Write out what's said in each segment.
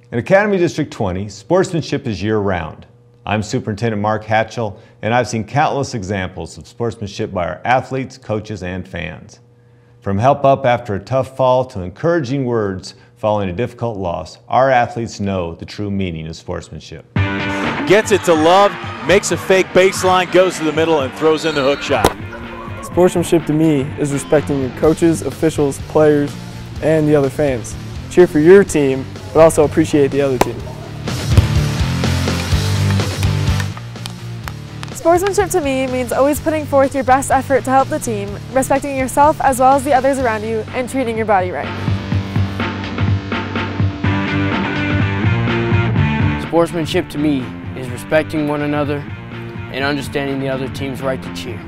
In Academy District 20, sportsmanship is year-round. I'm Superintendent Mark Hatchell, and I've seen countless examples of sportsmanship by our athletes, coaches, and fans. From help up after a tough fall to encouraging words following a difficult loss, our athletes know the true meaning of sportsmanship. Gets it to Love, makes a fake baseline, goes to the middle, and throws in the hook shot. Sportsmanship to me is respecting your coaches, officials, players, and the other fans. Cheer for your team, but also appreciate the other team. Sportsmanship to me means always putting forth your best effort to help the team, respecting yourself as well as the others around you, and treating your body right. Sportsmanship to me is respecting one another and understanding the other team's right to cheer.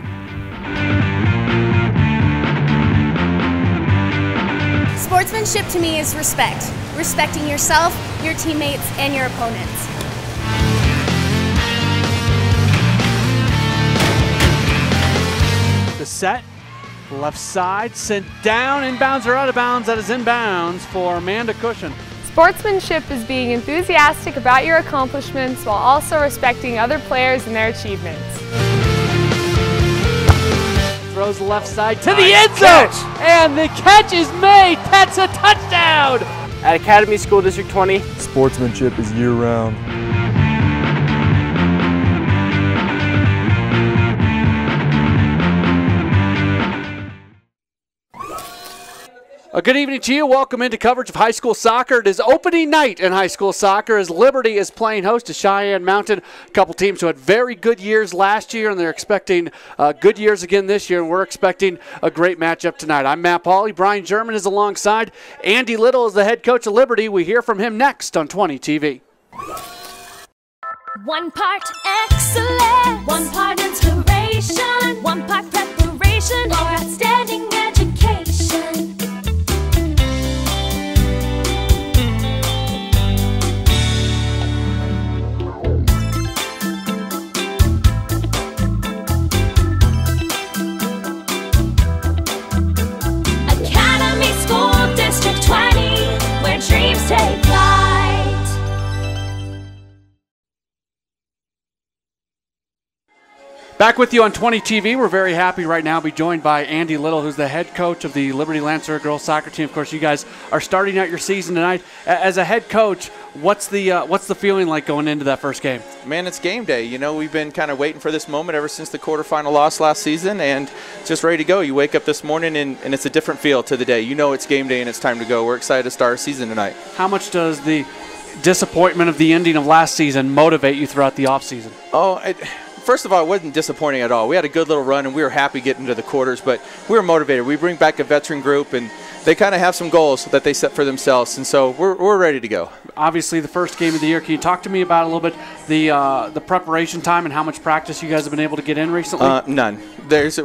Sportsmanship to me is respect. Respecting yourself, your teammates, and your opponents. The set, left side, sent down, inbounds or out of bounds. That is inbounds for Amanda Cushion. Sportsmanship is being enthusiastic about your accomplishments while also respecting other players and their achievements. Throws the left side to the end zone, and the catch is made. That's a touchdown. At Academy School District 20, Sportsmanship is year-round. Good evening to you. Welcome into coverage of high school soccer. It is opening night in high school soccer as Liberty is playing host to Cheyenne Mountain. A couple teams who had very good years last year, and they're expecting good years again this year, and we're expecting a great matchup tonight. I'm Matt Pauley. Brian German is alongside. Andy Little is the head coach of Liberty. We hear from him next on 20 TV. One part excellence, one part inspiration, one part preparation for outstanding education. Academy School District 20, where dreams take flight. Back with you on 20 TV. We're very happy right now to be joined by Andy Little, who's the head coach of the Liberty Lancer girls soccer team. Of course, you guys are starting out your season tonight. As a head coach, what's the feeling like going into that first game? Man, it's game day. You know, we've been kind of waiting for this moment ever since the quarterfinal loss last season, and just ready to go. You wake up this morning, and it's a different feel to the day. You know it's game day, and it's time to go. We're excited to start our season tonight. How much does the disappointment of the ending of last season motivate you throughout the offseason? First of all, it wasn't disappointing at all. We had a good little run, and we were happy getting to the quarters, but we were motivated. We bring back a veteran group, and they kind of have some goals that they set for themselves, and so we're ready to go. Obviously, the first game of the year. Can you talk to me about a little bit the preparation time and how much practice you guys have been able to get in recently? None.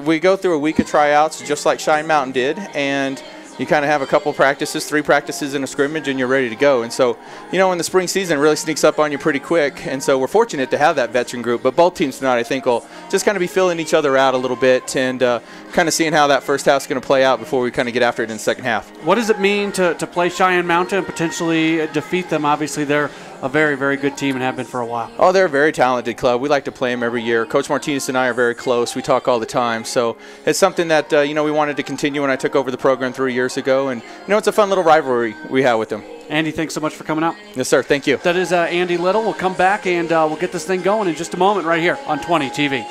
We go through a week of tryouts, just like Cheyenne Mountain did, and you kind of have a couple practices, 3 practices in a scrimmage, and you're ready to go. And so, you know, in the spring season, it really sneaks up on you pretty quick. And so we're fortunate to have that veteran group. But both teams tonight, I think, will just kind of be filling each other out a little bit and kind of seeing how that first half is going to play out before we kind of get after it in the second half. What does it mean to play Cheyenne Mountain and potentially defeat them? Obviously, they're a very, very good team and have been for a while. Oh, they're a very talented club. We like to play them every year. Coach Martinez and I are very close. We talk all the time. So it's something that, you know, we wanted to continue when I took over the program 3 years ago. And, you know, it's a fun little rivalry we have with them. Andy, thanks so much for coming out. Yes, sir. Thank you. That is Andy Little. We'll come back and we'll get this thing going in just a moment right here on 20 TV.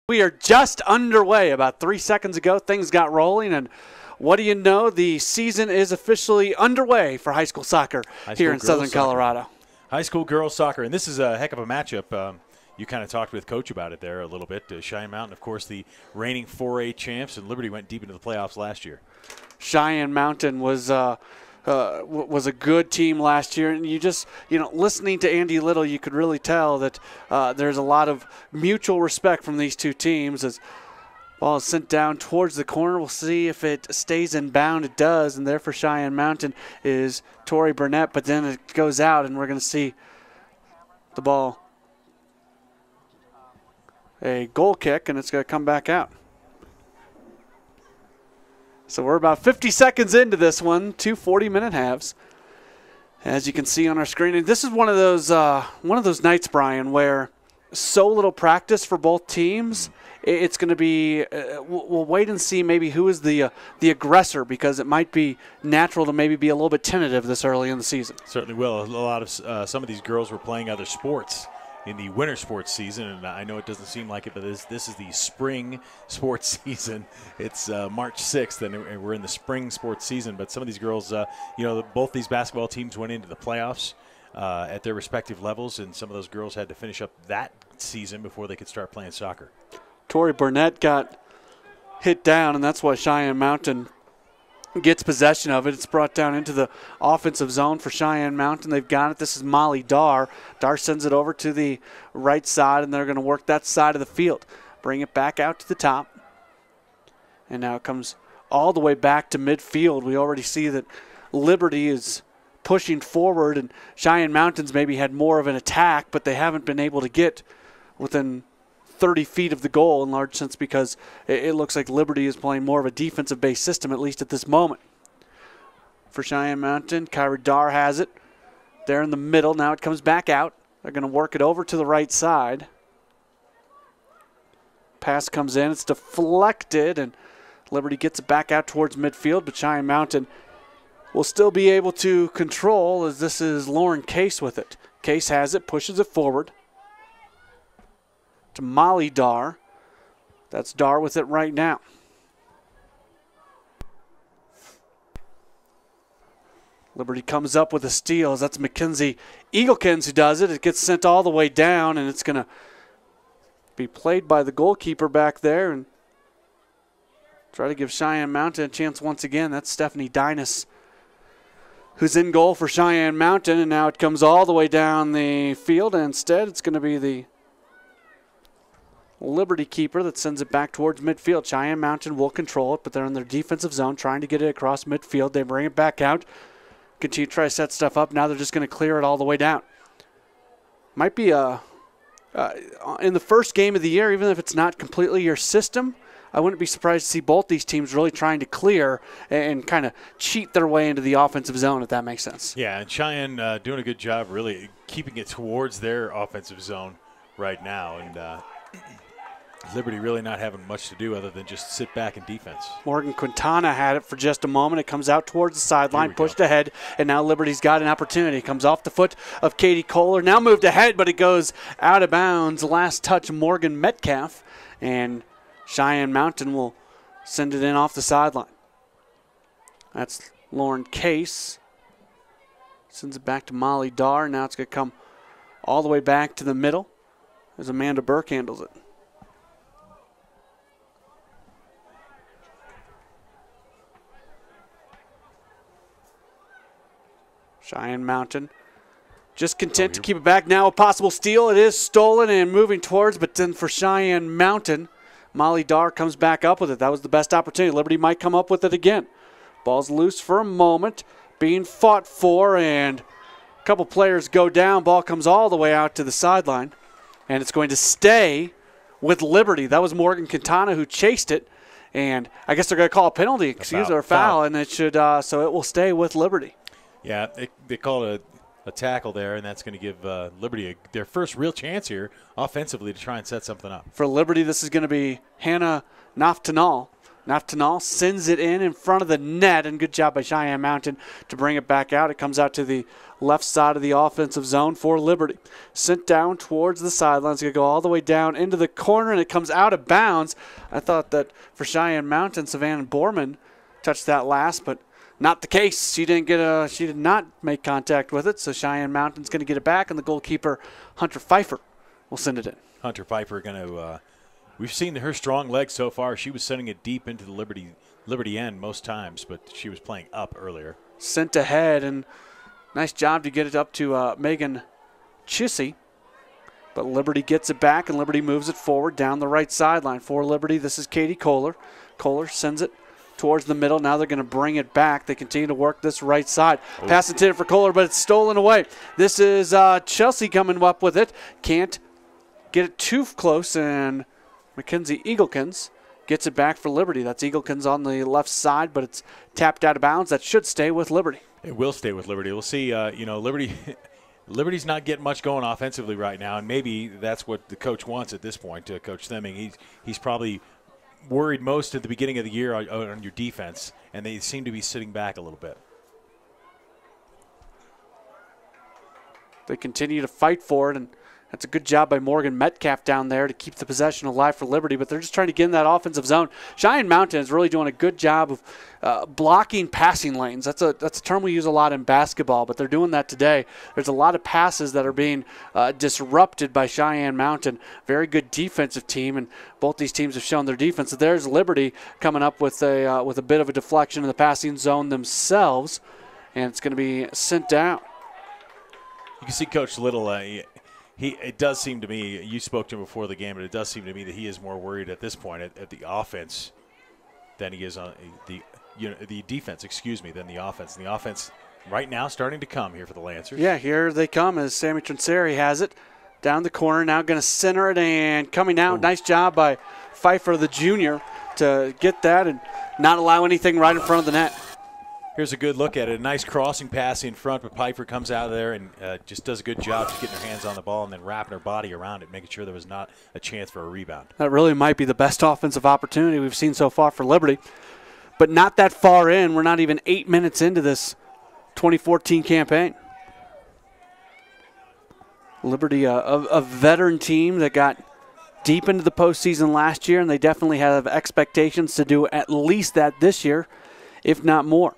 We are just underway. About 3 seconds ago, things got rolling, and what do you know? The season is officially underway for high school soccer here in Southern Colorado. High school girls soccer, and this is a heck of a matchup. you kind of talked with Coach about it there a little bit. Cheyenne Mountain, of course, the reigning 4A champs, and Liberty went deep into the playoffs last year. Cheyenne Mountain was a good team last year, and listening to Andy Little, you could really tell that there's a lot of mutual respect from these two teams. As ball is sent down towards the corner, we'll see if it stays in bound. It does, and there for Cheyenne Mountain is Tori Burnett, but then it goes out, and we're going to see the ball, a goal kick, and it's going to come back out. So we're about 50 seconds into this one, 2 40-minute halves. As you can see on our screen, and this is one of those nights, Brian, where so little practice for both teams. It's going to be we'll wait and see maybe who is the aggressor, because it might be natural to maybe be a little bit tentative this early in the season. Certainly will. A lot of some of these girls were playing other sports in the winter sports season, and I know it doesn't seem like it, but this is the spring sports season. It's March 6th, and we're in the spring sports season. But some of these girls, both these basketball teams went into the playoffs at their respective levels, and some of those girls had to finish up that season before they could start playing soccer. Tori Burnett got hit down, and that's why Cheyenne Mountain gets possession of it. It's brought down into the offensive zone for Cheyenne Mountain. They've got it. This is Molly Dar. Dar sends it over to the right side, and they're going to work that side of the field. Bring it back out to the top. And now it comes all the way back to midfield. We already see that Liberty is pushing forward, and Cheyenne Mountain's maybe had more of an attack, but they haven't been able to get within 30 feet of the goal in large sense, because it looks like Liberty is playing more of a defensive-based system, at least at this moment. For Cheyenne Mountain, Kyra Dar has it there in the middle. Now it comes back out. They're going to work it over to the right side. Pass comes in. It's deflected, and Liberty gets it back out towards midfield, but Cheyenne Mountain will still be able to control, as this is Lauren Case with it. Case has it, pushes it forward to Molly Dar. That's Dar with it right now. Liberty comes up with a steal. That's Mackenzie Eaglekins who does it. It gets sent all the way down, and it's going to be played by the goalkeeper back there and try to give Cheyenne Mountain a chance once again. That's Stephanie Dynas, who's in goal for Cheyenne Mountain, and now it comes all the way down the field, and instead it's going to be the Liberty keeper that sends it back towards midfield. Cheyenne Mountain will control it, but they're in their defensive zone trying to get it across midfield. They bring it back out, continue to try to set stuff up. Now they're just going to clear it all the way down. Might be in the first game of the year, even if it's not completely your system, I wouldn't be surprised to see both these teams really trying to clear and kind of cheat their way into the offensive zone, if that makes sense. Yeah, and Cheyenne doing a good job really keeping it towards their offensive zone right now, and Liberty really not having much to do other than just sit back in defense. Morgan Quintana had it for just a moment. It comes out towards the sideline, pushed ahead, and now Liberty's got an opportunity. It comes off the foot of Katie Kohler. Now moved ahead, but it goes out of bounds. Last touch, Morgan Metcalf, and Cheyenne Mountain will send it in off the sideline. That's Lauren Case. Sends it back to Molly Dar. Now it's going to come all the way back to the middle as Amanda Burke handles it. Cheyenne Mountain just content to keep it back. Now a possible steal. It is stolen and moving towards, but then for Cheyenne Mountain, Molly Dar comes back up with it. That was the best opportunity. Liberty might come up with it again. Ball's loose for a moment, being fought for, and a couple players go down. Ball comes all the way out to the sideline, and it's going to stay with Liberty. That was Morgan Quintana who chased it, and I guess they're going to call a penalty, or a foul, and it should so it will stay with Liberty. Yeah, they call it a tackle there, and that's going to give Liberty their first real chance here offensively to try and set something up. For Liberty, this is going to be Hannah Naftanal. Naftanal sends it in front of the net, and good job by Cheyenne Mountain to bring it back out. It comes out to the left side of the offensive zone for Liberty. Sent down towards the sidelines. It's going to go all the way down into the corner, and it comes out of bounds. I thought that for Cheyenne Mountain, Savannah Borman touched that last, but not the case. She did not make contact with it, so Cheyenne Mountain's going to get it back, and the goalkeeper, Hunter Pfeiffer, will send it in. Hunter Piper going to we've seen her strong legs so far. She was sending it deep into the Liberty end most times, but she was playing up earlier. Sent ahead, and nice job to get it up to Megan Chissy. But Liberty gets it back, and Liberty moves it forward down the right sideline. For Liberty, this is Katie Kohler. Kohler sends it towards the middle. Now they're going to bring it back. They continue to work this right side. Pass intended for Kohler, but it's stolen away. This is Chelsea coming up with it. Can't get it too close, and Mackenzie Eaglekins gets it back for Liberty. That's Eaglekins on the left side, but it's tapped out of bounds. That should stay with Liberty. It will stay with Liberty. We'll see. Liberty. Liberty's not getting much going offensively right now, and maybe that's what the coach wants at this point. Coach Themming, he's probably worried most at the beginning of the year on your defense, and they seem to be sitting back a little bit. They continue to fight for it, and that's a good job by Morgan Metcalf down there to keep the possession alive for Liberty, but they're just trying to get in that offensive zone. Cheyenne Mountain is really doing a good job of blocking passing lanes. That's a term we use a lot in basketball, but they're doing that today. There's a lot of passes that are being disrupted by Cheyenne Mountain. Very good defensive team, and both these teams have shown their defense. So there's Liberty coming up with a bit of a deflection in the passing zone themselves, and it's going to be sent down. You can see Coach Little. It does seem to me, you spoke to him before the game, but it does seem to me that he is more worried at this point at the offense than he is on the defense, than the offense. And the offense right now starting to come here for the Lancers. Yeah, here they come as Sammy Trinseri has it down the corner. Now going to center it and coming out. Nice job by Pfeiffer, the junior, to get that and not allow anything right in front of the net. Here's a good look at it. A nice crossing pass in front, but Piper comes out of there and just does a good job just getting her hands on the ball and then wrapping her body around it, making sure there was not a chance for a rebound. That really might be the best offensive opportunity we've seen so far for Liberty, but not that far in. We're not even 8 minutes into this 2014 campaign. Liberty, a veteran team that got deep into the postseason last year, and they definitely have expectations to do at least that this year, if not more.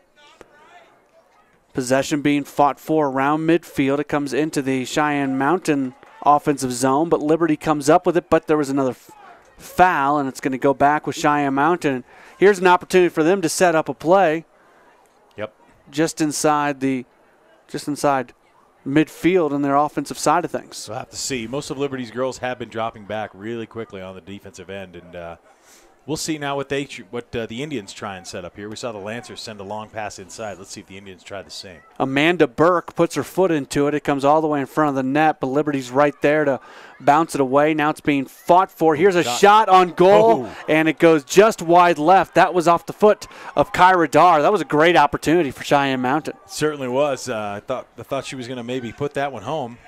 Possession being fought for around midfield. It comes into the Cheyenne Mountain offensive zone, but Liberty comes up with it, but there was another foul, and it's going to go back with Cheyenne Mountain. Here's an opportunity for them to set up a play. Yep. Just inside midfield on their offensive side of things. We'll have to see. Most of Liberty's girls have been dropping back really quickly on the defensive end, and we'll see now what the Indians try and set up here. We saw the Lancers send a long pass inside. Let's see if the Indians try the same. Amanda Burke puts her foot into it. It comes all the way in front of the net, but Liberty's right there to bounce it away. Now it's being fought for. Here's a shot on goal, and it goes just wide left. That was off the foot of Kyra Dar. That was a great opportunity for Cheyenne Mountain. It certainly was. I thought she was going to maybe put that one home.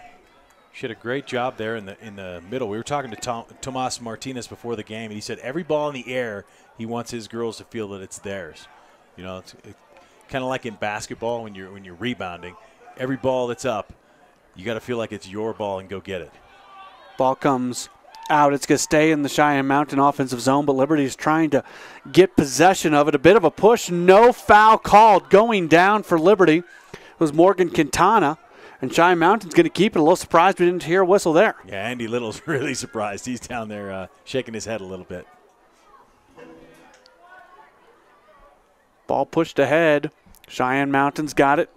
She had a great job there in the middle. We were talking to Tomas Martinez before the game, and he said every ball in the air, he wants his girls to feel that it's theirs. You know, it's kind of like in basketball when you're rebounding. Every ball that's up, you got to feel like it's your ball and go get it. Ball comes out. It's going to stay in the Cheyenne Mountain offensive zone, but Liberty is trying to get possession of it. A bit of a push. No foul called. Going down for Liberty was Morgan Quintana. And Cheyenne Mountain's going to keep it. A little surprised we didn't hear a whistle there. Yeah, Andy Little's really surprised. He's down there shaking his head a little bit. Ball pushed ahead. Cheyenne Mountain's got it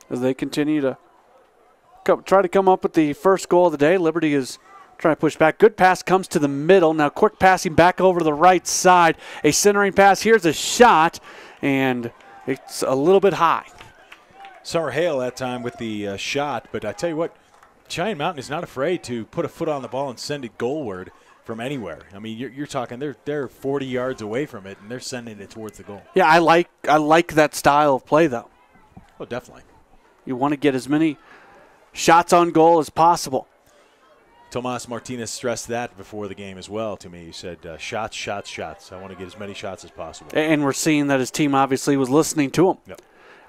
as they continue to try to come up with the first goal of the day. Liberty is trying to push back. Good pass comes to the middle. Now quick passing back over to the right side. A centering pass. Here's a shot, and it's a little bit high. Sarah Hale that time with the shot, but I tell you what, Cheyenne Mountain is not afraid to put a foot on the ball and send it goalward from anywhere. I mean, you're talking they're 40 yards away from it, and they're sending it towards the goal. Yeah, I like that style of play, though. Oh, definitely. You want to get as many shots on goal as possible. Tomas Martinez stressed that before the game as well to me. He said, shots, shots, shots. I want to get as many shots as possible. And we're seeing that his team obviously was listening to him. Yep.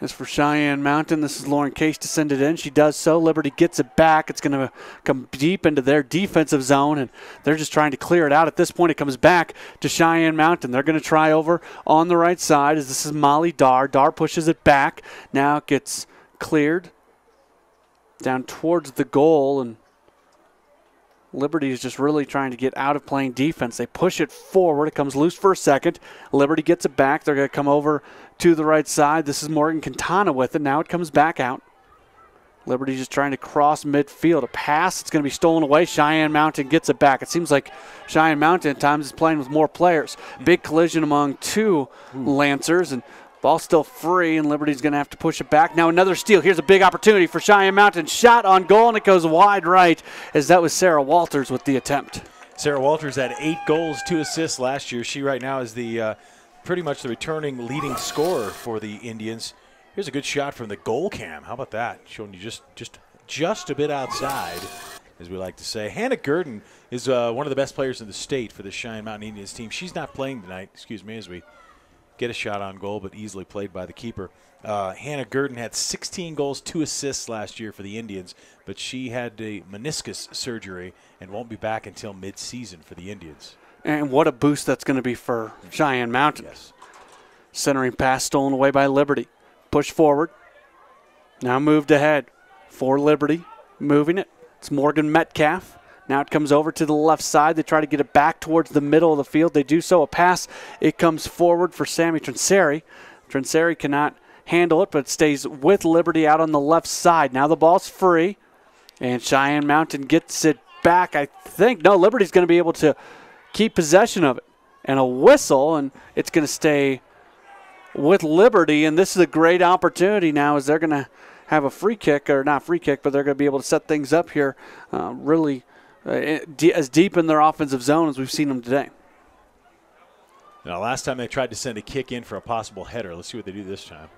As for Cheyenne Mountain, this is Lauren Case to send it in. She does so. Liberty gets it back. It's going to come deep into their defensive zone, and they're just trying to clear it out. At this point, it comes back to Cheyenne Mountain. They're going to try over on the right side as this is Molly Dar. Dar pushes it back. Now it gets cleared down towards the goal, and Liberty is just really trying to get out of playing defense. They push it forward. It comes loose for a second. Liberty gets it back. They're going to come over to the right side. This is Morgan Quintana with it. Now it comes back out. Liberty just trying to cross midfield. A pass. It's going to be stolen away. Cheyenne Mountain gets it back. It seems like Cheyenne Mountain at times is playing with more players. Big collision among two Lancers, and ball still free, and Liberty's going to have to push it back. Now another steal. Here's a big opportunity for Cheyenne Mountain. Shot on goal, and it goes wide right, as that was Sarah Walters with the attempt. Sarah Walters had 8 goals, 2 assists last year. She right now is the pretty much the returning leading scorer for the Indians. Here's a good shot from the goal cam. How about that? Showing you just a bit outside, as we like to say. Hannah Gurdon is one of the best players in the state for the Cheyenne Mountain Indians team. She's not playing tonight, as we get a shot on goal, but easily played by the keeper. Hannah Gurdon had 16 goals, 2 assists last year for the Indians, but she had a meniscus surgery and won't be back until mid-season for the Indians. And what a boost that's going to be for Cheyenne Mountain. Yes. Centering pass stolen away by Liberty. Push forward. Now moved ahead for Liberty. Moving it. It's Morgan Metcalf. Now it comes over to the left side. They try to get it back towards the middle of the field. They do so. A pass. It comes forward for Sammy Trinseri. Trinseri cannot handle it, but it stays with Liberty out on the left side. Now the ball's free, and Cheyenne Mountain gets it back. I think, no, Liberty's going to be able to keep possession of it. And a whistle, and it's going to stay with Liberty, and this is a great opportunity now as they're going to have a free kick, or not free kick, but they're going to be able to set things up here really as deep in their offensive zone as we've seen them today. Now, last time they tried to send a kick in for a possible header. Let's see what they do this time.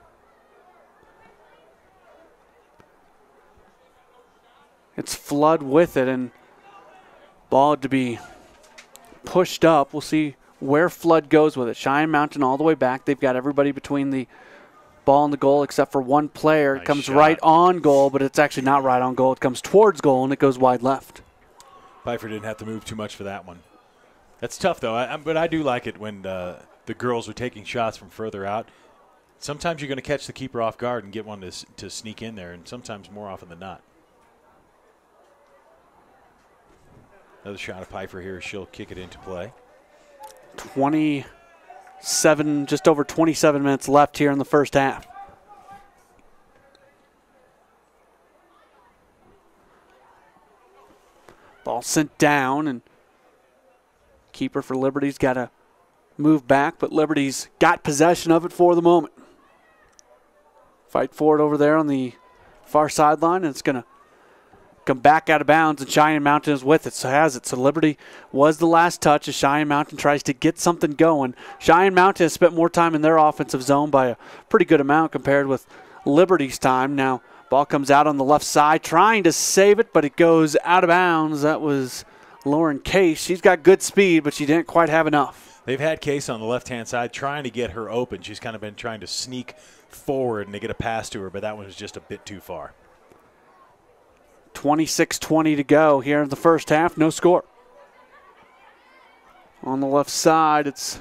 It's Flood with it, and ball to be pushed up. We'll see where Flood goes with it. Cheyenne Mountain all the way back. They've got everybody between the ball and the goal except for one player. Nice It comes shot. right on goal, but it's actually not right on goal. It comes towards goal, and it goes wide left. Pfeiffer didn't have to move too much for that one. That's tough, though. But I do like it when the girls are taking shots from further out. Sometimes you're going to catch the keeper off guard and get one to sneak in there, and sometimes more often than not. Another shot of Pfeiffer here. She'll kick it into play. 27, just over 27 minutes left here in the first half. Ball sent down, and keeper for Liberty's got to move back, but Liberty's got possession of it for the moment. Fight for it over there on the far sideline, and it's going to come back out of bounds, and Cheyenne Mountain is with it, so has it. So Liberty was the last touch as Cheyenne Mountain tries to get something going. Cheyenne Mountain has spent more time in their offensive zone by a pretty good amount compared with Liberty's time. Now, ball comes out on the left side, trying to save it, but it goes out of bounds. That was Lauren Case. She's got good speed, but she didn't quite have enough. They've had Case on the left-hand side trying to get her open. She's kind of been trying to sneak forward and to get a pass to her, but that one was just a bit too far. 26-20 to go here in the first half. No score. On the left side, it's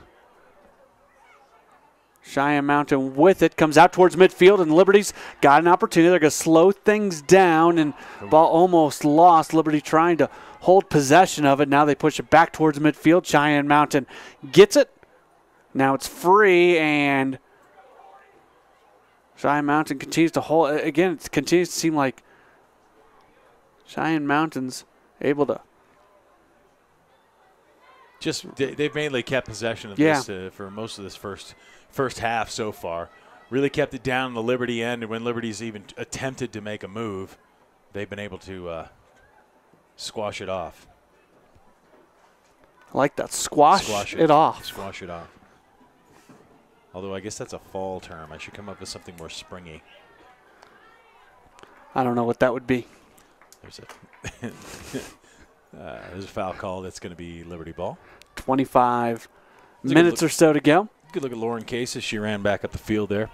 Cheyenne Mountain with it. Comes out towards midfield, and Liberty's got an opportunity. They're going to slow things down, and ball almost lost. Liberty trying to hold possession of it. Now they push it back towards midfield. Cheyenne Mountain gets it. Now it's free, and Cheyenne Mountain continues to hold. Again, it continues to seem like Cheyenne Mountain's able to. They've mainly kept possession of this for most of this first half so far. Really kept it down on the Liberty end, and when Liberty's even attempted to make a move, they've been able to squash it off. I like that. Squash it off. Squash it off. Although I guess that's a fall term. I should come up with something more springy. I don't know what that would be. There's a foul call. That's going to be Liberty ball. 25 minutes or so to go. Good look at Lauren Case as she ran back up the field there.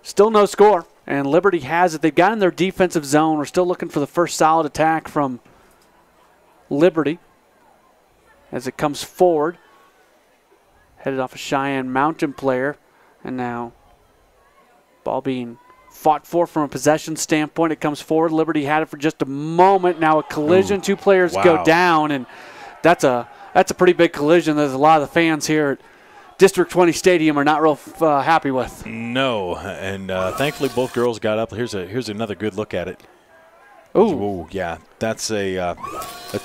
Still no score, and Liberty has it. They've got in their defensive zone. We're still looking for the first solid attack from Liberty as it comes forward. Headed off a Cheyenne Mountain player, and now ball being fought for from a possession standpoint. It comes forward. Liberty had it for just a moment. Now a collision. Two players go down, and that's a pretty big collision. There's a lot of the fans here at District 20 Stadium are not real happy with. No, and thankfully both girls got up. Here's another good look at it. Ooh, yeah, that's a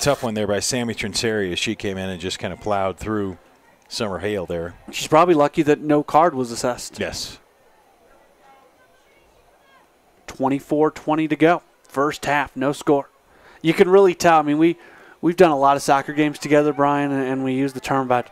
tough one there by Sammy Trinseri as she came in and just kind of plowed through Summer Hale there. She's probably lucky that no card was assessed. Yes. 24-20 to go. First half, no score. You can really tell. I mean, we've done a lot of soccer games together, Brian, and we use the term about,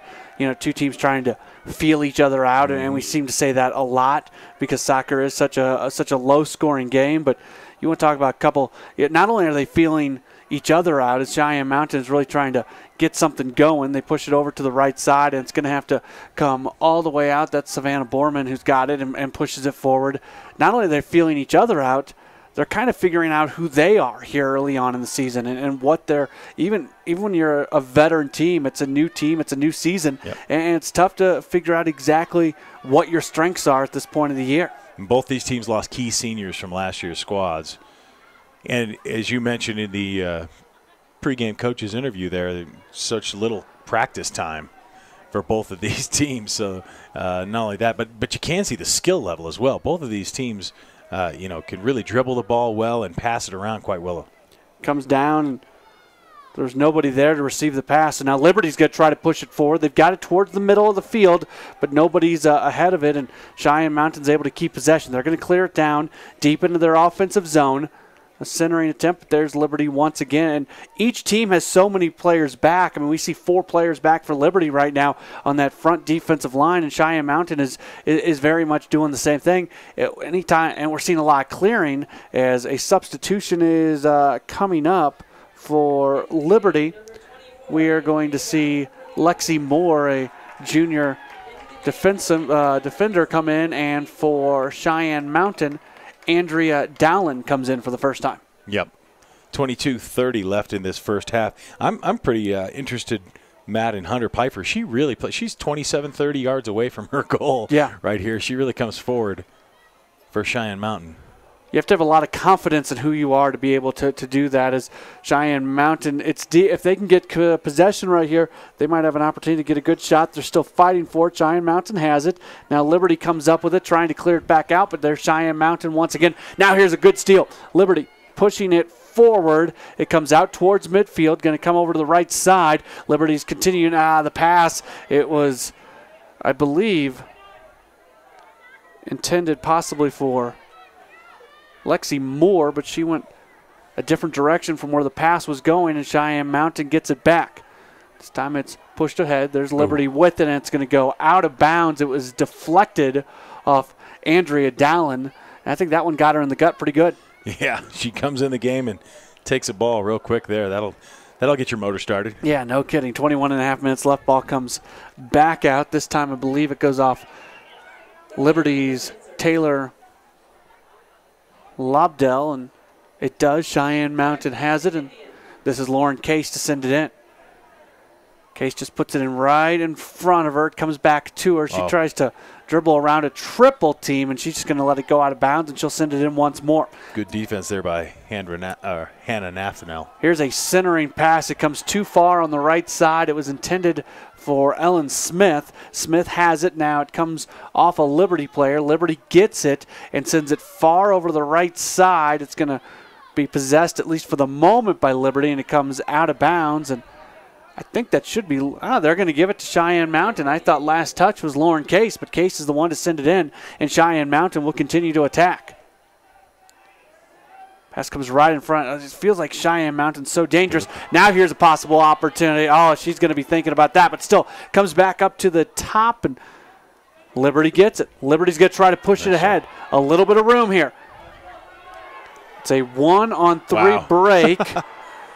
two teams trying to feel each other out, and we seem to say that a lot because soccer is such a low-scoring game. But you want to talk about a couple. Not only are they feeling each other out, as Cheyenne Mountain is really trying to get something going. They push it over to the right side, and it's going to have to come all the way out. That's Savannah Borman who's got it and pushes it forward. Not only are they feeling each other out, they're kind of figuring out who they are here early on in the season and what they're even when you're a veteran team, it's a new team, it's a new season, and it's tough to figure out exactly what your strengths are at this point of the year. And both these teams lost key seniors from last year's squads. And as you mentioned in the pregame coaches interview there, such little practice time for both of these teams. So not only that, but you can see the skill level as well. Both of these teams can really dribble the ball well and pass it around quite well. Comes down, and there's nobody there to receive the pass. And now Liberty's going to try to push it forward. They've got it towards the middle of the field, but nobody's ahead of it, and Cheyenne Mountain's able to keep possession. They're going to clear it down deep into their offensive zone. A centering attempt, but there's Liberty once again. And each team has so many players back. I mean, we see 4 players back for Liberty right now on that front defensive line, and Cheyenne Mountain is very much doing the same thing. Anytime, and we're seeing a lot of clearing as a substitution is coming up for Liberty. We are going to see Lexi Moore, a junior defender, come in, and for Cheyenne Mountain, Andrea Dowling comes in for the first time. Yep. 22:30 left in this first half. I'm pretty interested, Matt, in Hunter Piper. She really plays. She's 27-30 yards away from her goal right here. She really comes forward for Cheyenne Mountain. You have to have a lot of confidence in who you are to be able to do that. As Cheyenne Mountain, if they can get possession right here, they might have an opportunity to get a good shot. They're still fighting for it. Cheyenne Mountain has it. Now Liberty comes up with it, trying to clear it back out, but there's Cheyenne Mountain once again. Now here's a good steal. Liberty pushing it forward. It comes out towards midfield, going to come over to the right side. Liberty's continuing the pass. It was, I believe, intended possibly for Lexi Moore, but she went a different direction from where the pass was going, and Cheyenne Mountain gets it back. This time it's pushed ahead. There's Liberty with it, and it's going to go out of bounds. It was deflected off Andrea Dallin, and I think that one got her in the gut pretty good. Yeah, she comes in the game and takes a ball real quick there. That'll get your motor started. Yeah, no kidding. 21 and a half minutes left. Ball comes back out. This time I believe it goes off Liberty's Taylor Lobdell, and it does. Cheyenne Mountain has it, and this is Lauren Case to send it in. Case just puts it in right in front of her. It comes back to her. She tries to dribble around a triple team, and she's just going to let it go out of bounds, and she'll send it in once more. Good defense there by Hannah Naftanel. Here's a centering pass. It comes too far on the right side. It was intended for Ellen Smith. Smith has it now. It comes off a Liberty player. Liberty gets it and sends it far over to the right side. It's going to be possessed, at least for the moment, by Liberty, and it comes out of bounds. And I think that should be, they're going to give it to Cheyenne Mountain. I thought last touch was Lauren Case, but Case is the one to send it in, and Cheyenne Mountain will continue to attack. Pass comes right in front. It feels like Cheyenne Mountain's so dangerous. Now here's a possible opportunity. Oh, she's going to be thinking about that, but still comes back up to the top, and Liberty gets it. Liberty's going to try to push it ahead. A little bit of room here. It's a 1-on-3 break,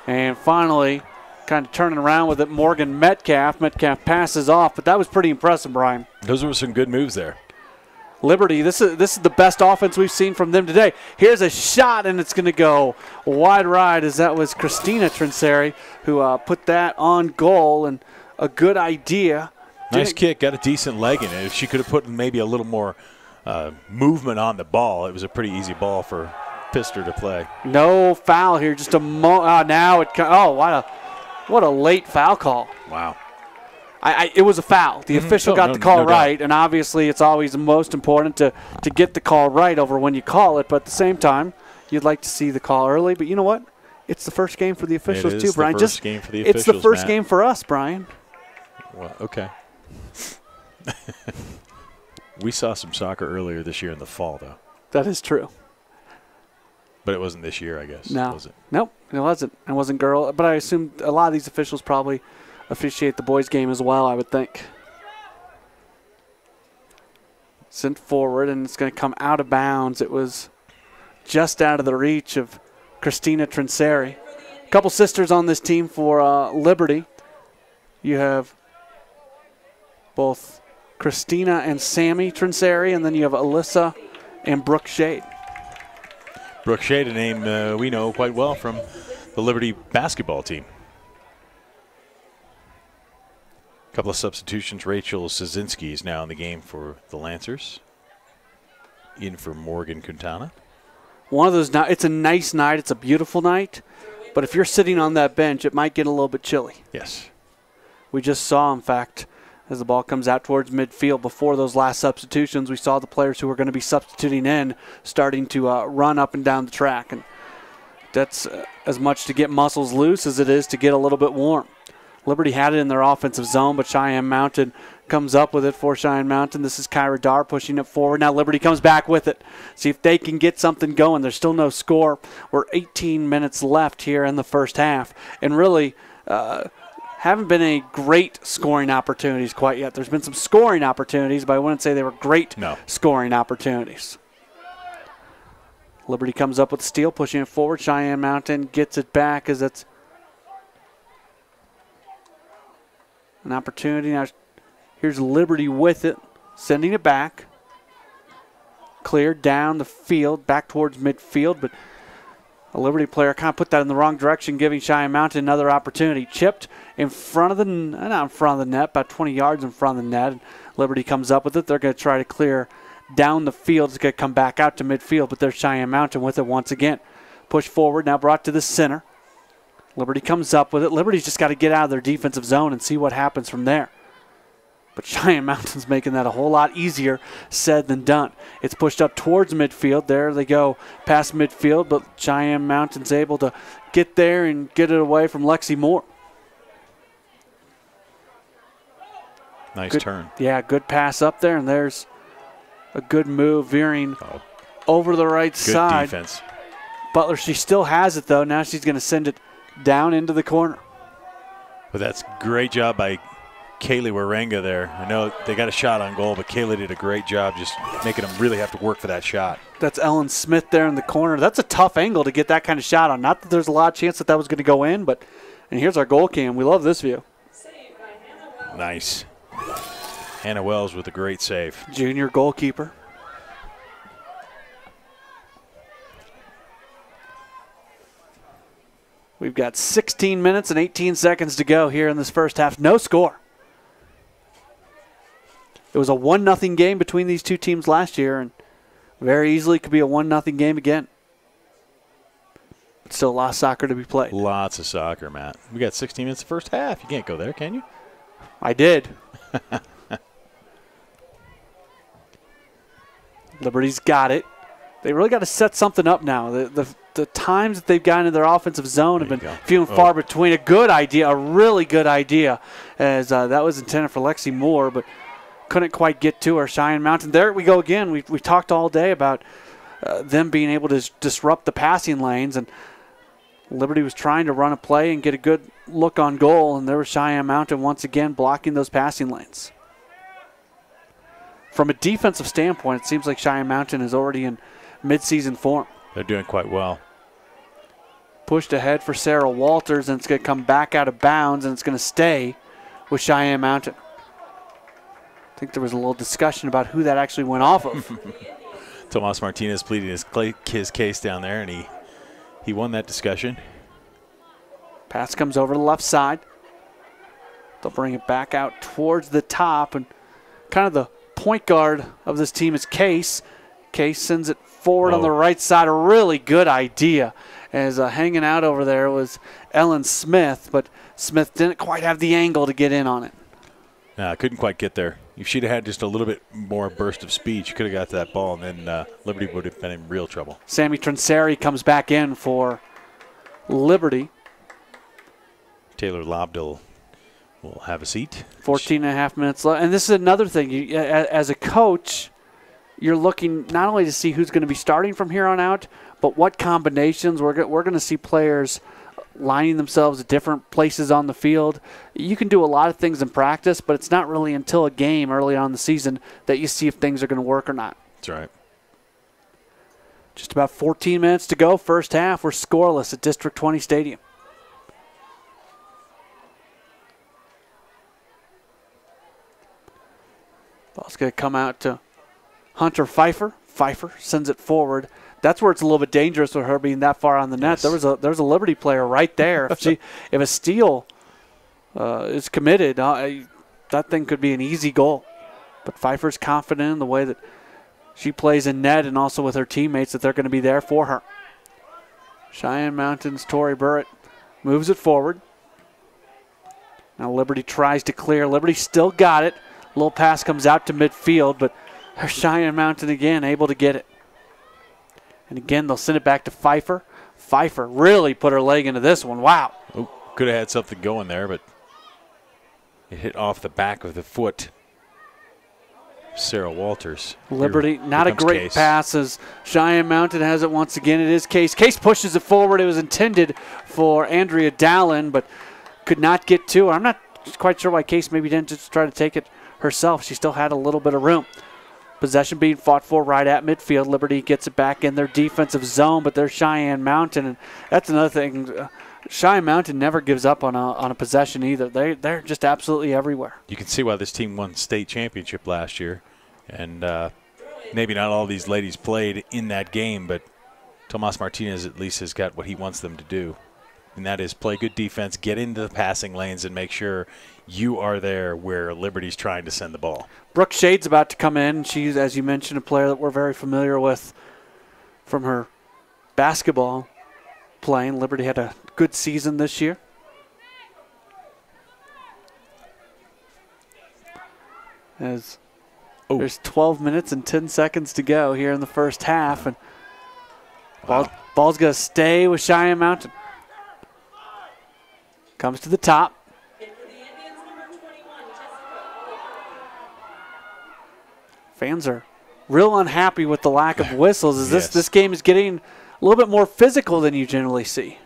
and finally kind of turning around with it, Morgan Metcalf. Metcalf passes off, but that was pretty impressive, Brian. Those were some good moves there. Liberty, this is the best offense we've seen from them today. Here's a shot, and it's going to go wide right, as that was Christina Trinseri who put that on goal, and a good idea. Nice kick, got a decent leg in it. If she could have put maybe a little more movement on the ball. It was a pretty easy ball for Pfister to play. No foul here. Just a now it. Oh, what a late foul call. Wow. It was a foul. The official got the call right, and obviously it's always most important to get the call right over when you call it. But at the same time, you'd like to see the call early. But you know what? It's the first game for the officials too, Brian. It's the first game for us, Brian. Well, okay. We saw some soccer earlier this year in the fall, though. That is true. But it wasn't this year, I guess. No. Was it? Nope, it wasn't. It wasn't girl. But I assume a lot of these officials probably officiate the boys' game as well, I would think. Sent forward, and it's going to come out of bounds. It was just out of the reach of Christina Trinseri. A couple sisters on this team for Liberty. You have both Christina and Sammy Trinseri, and then you have Alyssa and Brooke Shade. Brooke Shade, a name we know quite well from the Liberty basketball team. A couple of substitutions. Rachel Szynski is now in the game for the Lancers. In for Morgan Quintana. One of those nights, it's a nice night, it's a beautiful night, but if you're sitting on that bench, it might get a little bit chilly. Yes. We just saw, in fact, as the ball comes out towards midfield before those last substitutions, we saw the players who were going to be substituting in starting to run up and down the track. And that's as much to get muscles loose as it is to get a little bit warm. Liberty had it in their offensive zone, but Cheyenne Mountain comes up with it for Cheyenne Mountain. This is Kyra Dar pushing it forward. Now Liberty comes back with it. See if they can get something going. There's still no score. We're 18 minutes left here in the first half. And really, haven't been any great scoring opportunities quite yet. There's been some scoring opportunities, but I wouldn't say they were great scoring opportunities. Liberty comes up with the steal, pushing it forward. Cheyenne Mountain gets it back as it's an opportunity. Now here's Liberty with it, sending it back. Cleared down the field, back towards midfield, but a Liberty player kind of put that in the wrong direction, giving Cheyenne Mountain another opportunity. Chipped in front of the, not in front of the net, about 20 yards in front of the net. Liberty comes up with it. They're going to try to clear down the field. It's going to come back out to midfield, but there's Cheyenne Mountain with it once again. Push forward, now brought to the center. Liberty comes up with it. Liberty's just got to get out of their defensive zone and see what happens from there. But Cheyenne Mountain's making that a whole lot easier said than done. It's pushed up towards midfield. There they go past midfield, but Cheyenne Mountain's able to get there and get it away from Lexi Moore. Nice good turn. Yeah, good pass up there, and there's a good move veering over the right side. Good defense. Butler, she still has it, though. Now she's going to send it down into the corner. But that's great job by Kaylee Warenga there. I know they got a shot on goal, but Kaylee did a great job just making them really have to work for that shot. That's Ellen Smith there in the corner. That's a tough angle to get that kind of shot on. Not that there's a lot of chance that that was going to go in, but and here's our goal cam. We love this view. Nice. Hannah Wells with a great save. Junior goalkeeper. We've got 16 minutes and 18 seconds to go here in this first half. No score. It was a 1-0 game between these two teams last year, and very easily could be a 1-0 game again. But still a lot of soccer to be played. Lots of soccer, Matt. We got 16 minutes the first half. You can't go there, can you? I did. Liberty's got it. They really got to set something up now. The times that they've gotten in their offensive zone have been few and far between. A good idea, a really good idea, as that was intended for Lexi Moore, but couldn't quite get to her. Cheyenne Mountain. There we go again. We talked all day about them being able to disrupt the passing lanes, and Liberty was trying to run a play and get a good look on goal, and there was Cheyenne Mountain once again blocking those passing lanes. From a defensive standpoint, it seems like Cheyenne Mountain is already in midseason form. They're doing quite well. Pushed ahead for Sarah Walters, and it's going to come back out of bounds, and it's going to stay with Cheyenne Mountain. I think there was a little discussion about who that actually went off of. Tomas Martinez pleading his case down there, and he won that discussion. Pass comes over to the left side. They'll bring it back out towards the top, and kind of the point guard of this team is Case. Case sends it forward on the right side. A really good idea. As hanging out over there was Ellen Smith, but Smith didn't quite have the angle to get in on it. No, couldn't quite get there. If she'd have had just a little bit more burst of speed, she could have got to that ball, and then Liberty would have been in real trouble. Sammy Trinseri comes back in for Liberty. Taylor Lobdell will have a seat. 14 and a half minutes left. And this is another thing. As a coach, you're looking not only to see who's going to be starting from here on out, but what combinations. We're going to see players lining themselves at different places on the field. You can do a lot of things in practice, but it's not really until a game early on in the season that you see if things are going to work or not. That's right. Just about 14 minutes to go. First half, we're scoreless at District 20 Stadium. Ball's going to come out to Hunter Pfeiffer. Pfeiffer sends it forward. That's where it's a little bit dangerous with her being that far on the net. Yes. There's a Liberty player right there. If a steal is committed, that thing could be an easy goal. But Pfeiffer's confident in the way that she plays in net and also with her teammates that they're going to be there for her. Cheyenne Mountain's Tori Burrett moves it forward. Now Liberty tries to clear. Liberty still got it. A little pass comes out to midfield, but Cheyenne Mountain again able to get it. And again, they'll send it back to Pfeiffer. Pfeiffer really put her leg into this one. Wow. Oh, could have had something going there, but it hit off the back of the foot. Sarah Walters. Liberty, not a great pass as Cheyenne Mountain has it once again. It is Case. Case pushes it forward. It was intended for Andrea Dallin, but could not get to her. I'm not quite sure why Case maybe didn't just try to take it herself. She still had a little bit of room. Possession being fought for right at midfield. Liberty gets it back in their defensive zone, but they're Cheyenne Mountain, and that's another thing. Cheyenne Mountain never gives up on a possession either. They're just absolutely everywhere. You can see why this team won state championship last year, and maybe not all these ladies played in that game, but Tomas Martinez at least has got what he wants them to do, and that is play good defense, get into the passing lanes, and make sure you are there where Liberty's trying to send the ball. Brooke Shade's about to come in. She's, as you mentioned, a player that we're very familiar with from her basketball playing. Liberty had a good season this year. As there's 12 minutes and 10 seconds to go here in the first half, and ball's going to stay with Cheyenne Mountain. Comes to the top. Fans are real unhappy with the lack of whistles as this game is getting a little bit more physical than you generally see.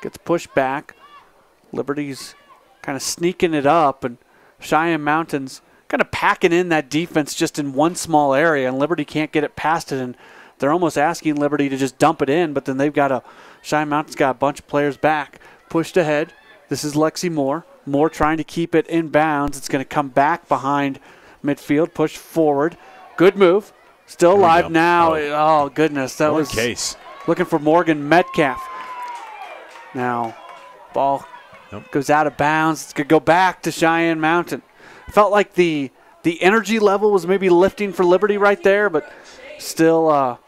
Gets pushed back. Liberty's kind of sneaking it up, and Cheyenne Mountain's kind of packing in that defense just in one small area, and Liberty can't get it past it, and they're almost asking Liberty to just dump it in, but then Cheyenne Mountain's got a bunch of players back. Pushed ahead. This is Lexi Moore. Moore trying to keep it in bounds. It's going to come back behind midfield, push forward. Good move. Still alive now. Oh, goodness. That was Case. Looking for Morgan Metcalf. Now, ball goes out of bounds. It's going to go back to Cheyenne Mountain. Felt like the energy level was maybe lifting for Liberty right there, but still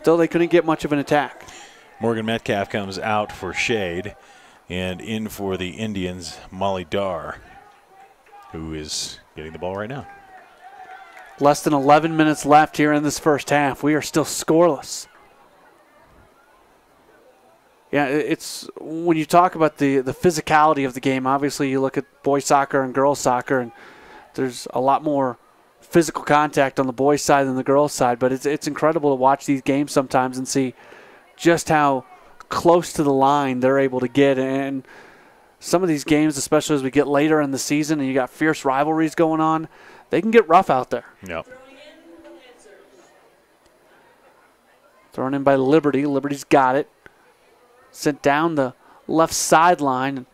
they couldn't get much of an attack. Morgan Metcalf comes out for Shade. And in for the Indians, Molly Dar, who is getting the ball right now. Less than 11 minutes left here in this first half. We are still scoreless. Yeah, it's when you talk about the physicality of the game, obviously you look at boys soccer and girls soccer, and there's a lot more physical contact on the boys' side than the girls' side, but it's incredible to watch these games sometimes and see just how close to the line they're able to get. And some of these games, especially as we get later in the season and you got fierce rivalries going on, they can get rough out there. Yep. Thrown in by Liberty. Liberty's got it. Sent down the left sideline.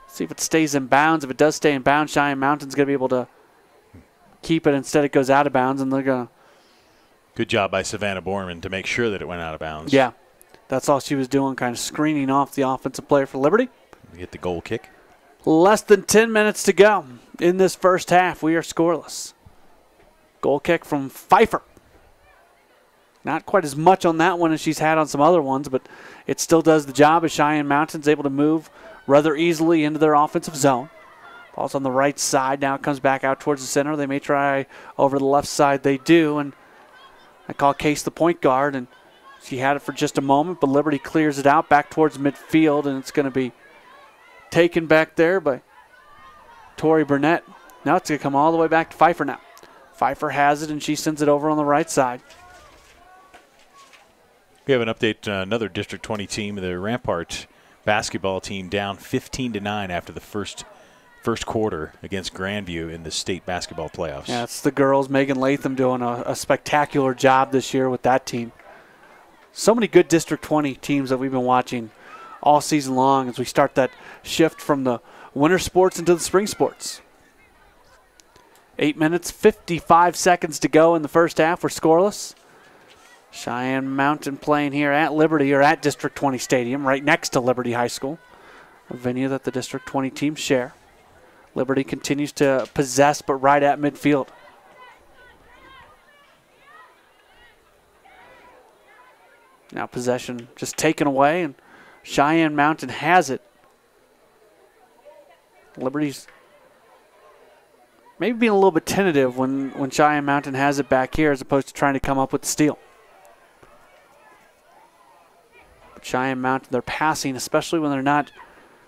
See if it stays in bounds. If it does stay in bounds, Cheyenne Mountain's going to be able to keep it. Instead, it goes out of bounds, and they're going to. Good job by Savannah Borman to make sure that it went out of bounds. Yeah. That's all she was doing, kind of screening off the offensive player for Liberty. Get the goal kick. Less than 10 minutes to go in this first half. We are scoreless. Goal kick from Pfeiffer. Not quite as much on that one as she's had on some other ones, but it still does the job as Cheyenne Mountain's able to move rather easily into their offensive zone. Ball's on the right side. Now it comes back out towards the center. They may try over the left side. They do, and I call Case the point guard, and she had it for just a moment, but Liberty clears it out back towards midfield, and it's going to be taken back there by Tori Burnett. Now it's going to come all the way back to Pfeiffer now. Pfeiffer has it, and she sends it over on the right side. We have an update. Another District 20 team, the Rampart basketball team, down 15-9 after the first quarter against Grandview in the state basketball playoffs. Yeah, it's the girls. Megan Latham doing a spectacular job this year with that team. So many good District 20 teams that we've been watching all season long as we start that shift from the winter sports into the spring sports. 8 minutes, 55 seconds to go in the first half. We're scoreless. Cheyenne Mountain playing here at Liberty, or at District 20 Stadium, right next to Liberty High School, a venue that the District 20 teams share. Liberty continues to possess, but right at midfield. Now possession just taken away, and Cheyenne Mountain has it. Liberty's maybe being a little bit tentative when Cheyenne Mountain has it back here as opposed to trying to come up with the steal. But Cheyenne Mountain, they're passing, especially when they're not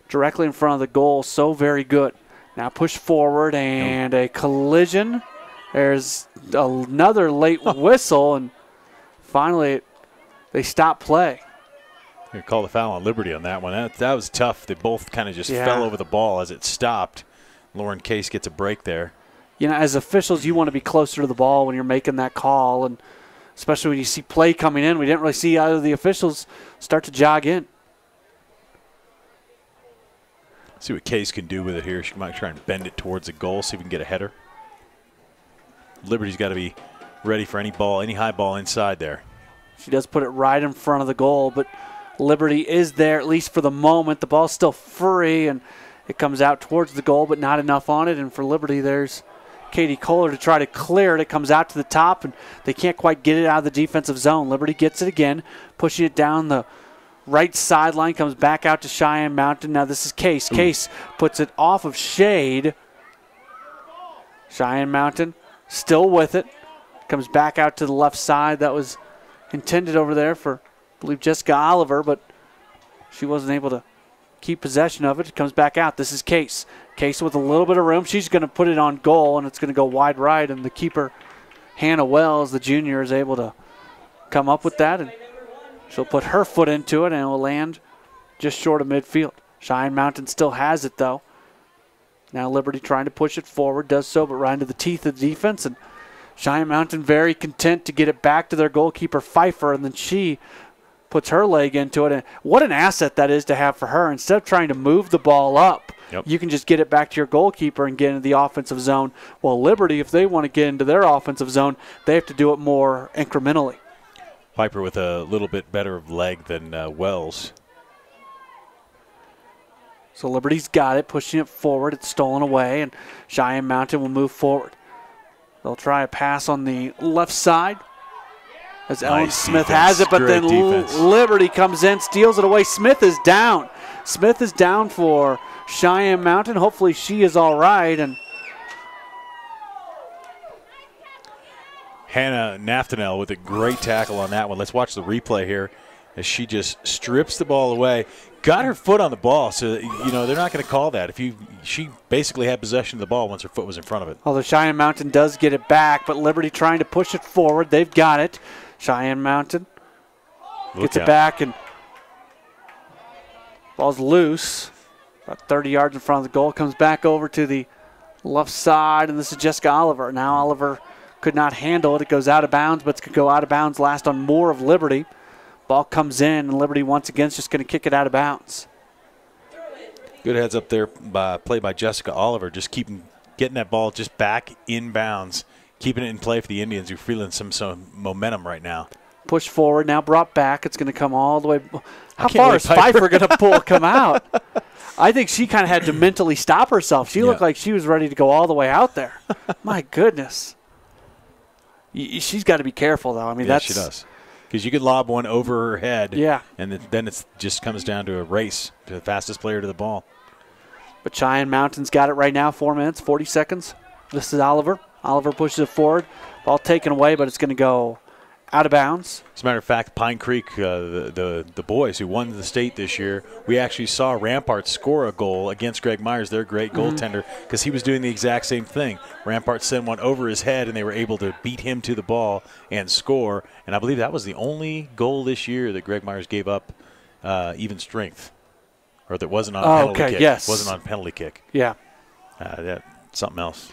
directly in front of the goal, so very good. Now push forward and a collision. There's another late whistle, and finally they stop play. You call the foul on Liberty on that one. That was tough. They both kind of just fell over the ball as it stopped. Lauren Case gets a break there. You know, as officials, you want to be closer to the ball when you're making that call, and especially when you see play coming in. We didn't really see either of the officials start to jog in. See what Case can do with it here. She might try and bend it towards the goal, see if we can get a header. Liberty's got to be ready for any ball, any high ball inside there. She does put it right in front of the goal, but Liberty is there, at least for the moment. The ball's still free, and it comes out towards the goal, but not enough on it. And for Liberty, there's Katie Kohler to try to clear it. It comes out to the top, and they can't quite get it out of the defensive zone. Liberty gets it again, pushing it down the right sideline, comes back out to Cheyenne Mountain. Now this is Case. Case puts it off of Shade. Cheyenne Mountain still with it. Comes back out to the left side. That was intended over there for, I believe, Jessica Oliver, but she wasn't able to keep possession of it. It comes back out. This is Case. Case with a little bit of room. She's going to put it on goal, and it's going to go wide right, and the keeper, Hannah Wells, the junior, is able to come up with that, and she'll put her foot into it, and it will land just short of midfield. Cheyenne Mountain still has it, though. Now Liberty trying to push it forward, does so, but right into the teeth of the defense, and Cheyenne Mountain very content to get it back to their goalkeeper, Pfeiffer, and then she puts her leg into it. And what an asset that is to have for her. Instead of trying to move the ball up, you can just get it back to your goalkeeper and get into the offensive zone. Well, Liberty, if they want to get into their offensive zone, they have to do it more incrementally. Piper with a little bit better of leg than Wells. So Liberty's got it, pushing it forward. It's stolen away, and Cheyenne Mountain will move forward. They'll try a pass on the left side as Ellen Smith has it, but then Liberty comes in, steals it away. Smith is down. Smith is down for Cheyenne Mountain. Hopefully she is all right. And Hannah Naftanel with a great tackle on that one. Let's watch the replay here as she just strips the ball away. Got her foot on the ball, so they're not going to call that. She basically had possession of the ball once her foot was in front of it. Although Cheyenne Mountain does get it back, but Liberty trying to push it forward. They've got it. Cheyenne Mountain gets it back, and ball's loose. About 30 yards in front of the goal. Comes back over to the left side, and this is Jessica Oliver. Now Oliver could not handle it. It goes out of bounds, but it's going to go out of bounds last on more of Liberty. Ball comes in, and Liberty once again is just going to kick it out of bounds. Good heads up there play by Jessica Oliver, just getting that ball just back in bounds, keeping it in play for the Indians who are feeling some momentum right now. Push forward, now brought back. It's going to come all the way. How far is Pfeiffer going to come out? I think she kind of had to mentally stop herself. She looked like she was ready to go all the way out there. My goodness. She's got to be careful, though. I mean, she does. Because you could lob one over her head, and then it just comes down to a race to the fastest player to the ball. But Cheyenne Mountain's got it right now, 4 minutes, 40 seconds. This is Oliver. Oliver pushes it forward. Ball taken away, but it's going to go out of bounds. As a matter of fact, Pine Creek, the boys who won the state this year, we actually saw Rampart score a goal against Greg Myers, their great goaltender, because he was doing the exact same thing. Rampart sent one over his head, and they were able to beat him to the ball and score. And I believe that was the only goal this year that Greg Myers gave up even strength, or that wasn't on a penalty kick. Yes. Wasn't on a penalty kick. Yeah. Something else.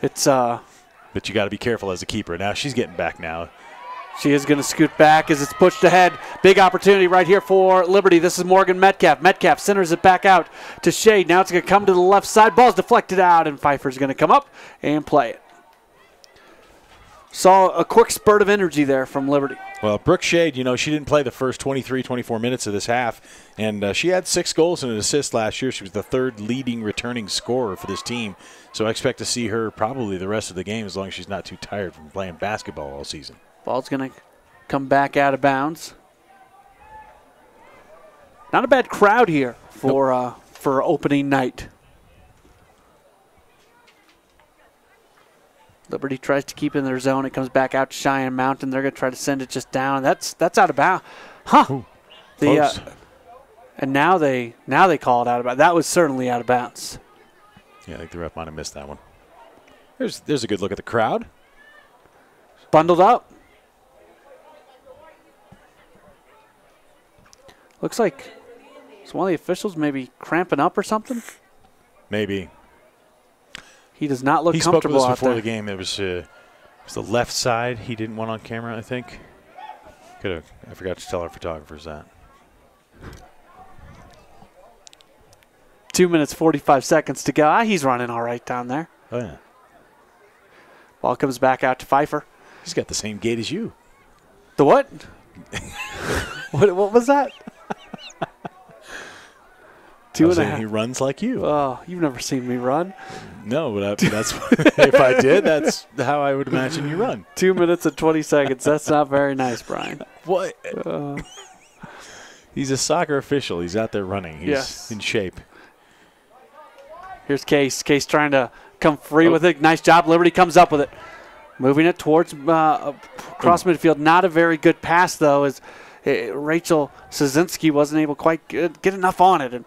It's But you got to be careful as a keeper. Now she's getting back now. She is going to scoot back as it's pushed ahead. Big opportunity right here for Liberty. This is Morgan Metcalf. Metcalf centers it back out to Shade. Now it's going to come to the left side. Ball's deflected out, and Pfeiffer's going to come up and play it. Saw a quick spurt of energy there from Liberty. Well, Brooke Shade, she didn't play the first 23, 24 minutes of this half, and she had 6 goals and an assist last year. She was the 3rd leading returning scorer for this team. So I expect to see her probably the rest of the game as long as she's not too tired from playing basketball all season. Ball's going to come back out of bounds. Not a bad crowd here for opening night. Liberty tries to keep it in their zone. It comes back out to Cheyenne Mountain. They're going to try to send it just down. That's out of bounds. Huh. And now they call it out of bounds. That was certainly out of bounds. Yeah, I think the ref might have missed that one. There's a good look at the crowd. Bundled up. Looks like it's one of the officials maybe cramping up or something. Maybe. He does not look comfortable out there. He spoke with us before the game. It was the left side he didn't want on camera, I think. I forgot to tell our photographers that. 2 minutes, 45 seconds to go. He's running all right down there. Oh, yeah. Ball comes back out to Pfeiffer. He's got the same gait as you. The what? What was that? 2.5. He runs like you. Oh, you've never seen me run. No, but that's if I did, that's how I would imagine you run. 2 minutes and 20 seconds. That's not very nice, Brian. What? He's a soccer official. He's out there running. He's in shape. Here's Case. Case trying to come free with it. Nice job. Liberty comes up with it. Moving it towards cross midfield. Not a very good pass, though, as Rachel Szynski wasn't able quite get enough on it. And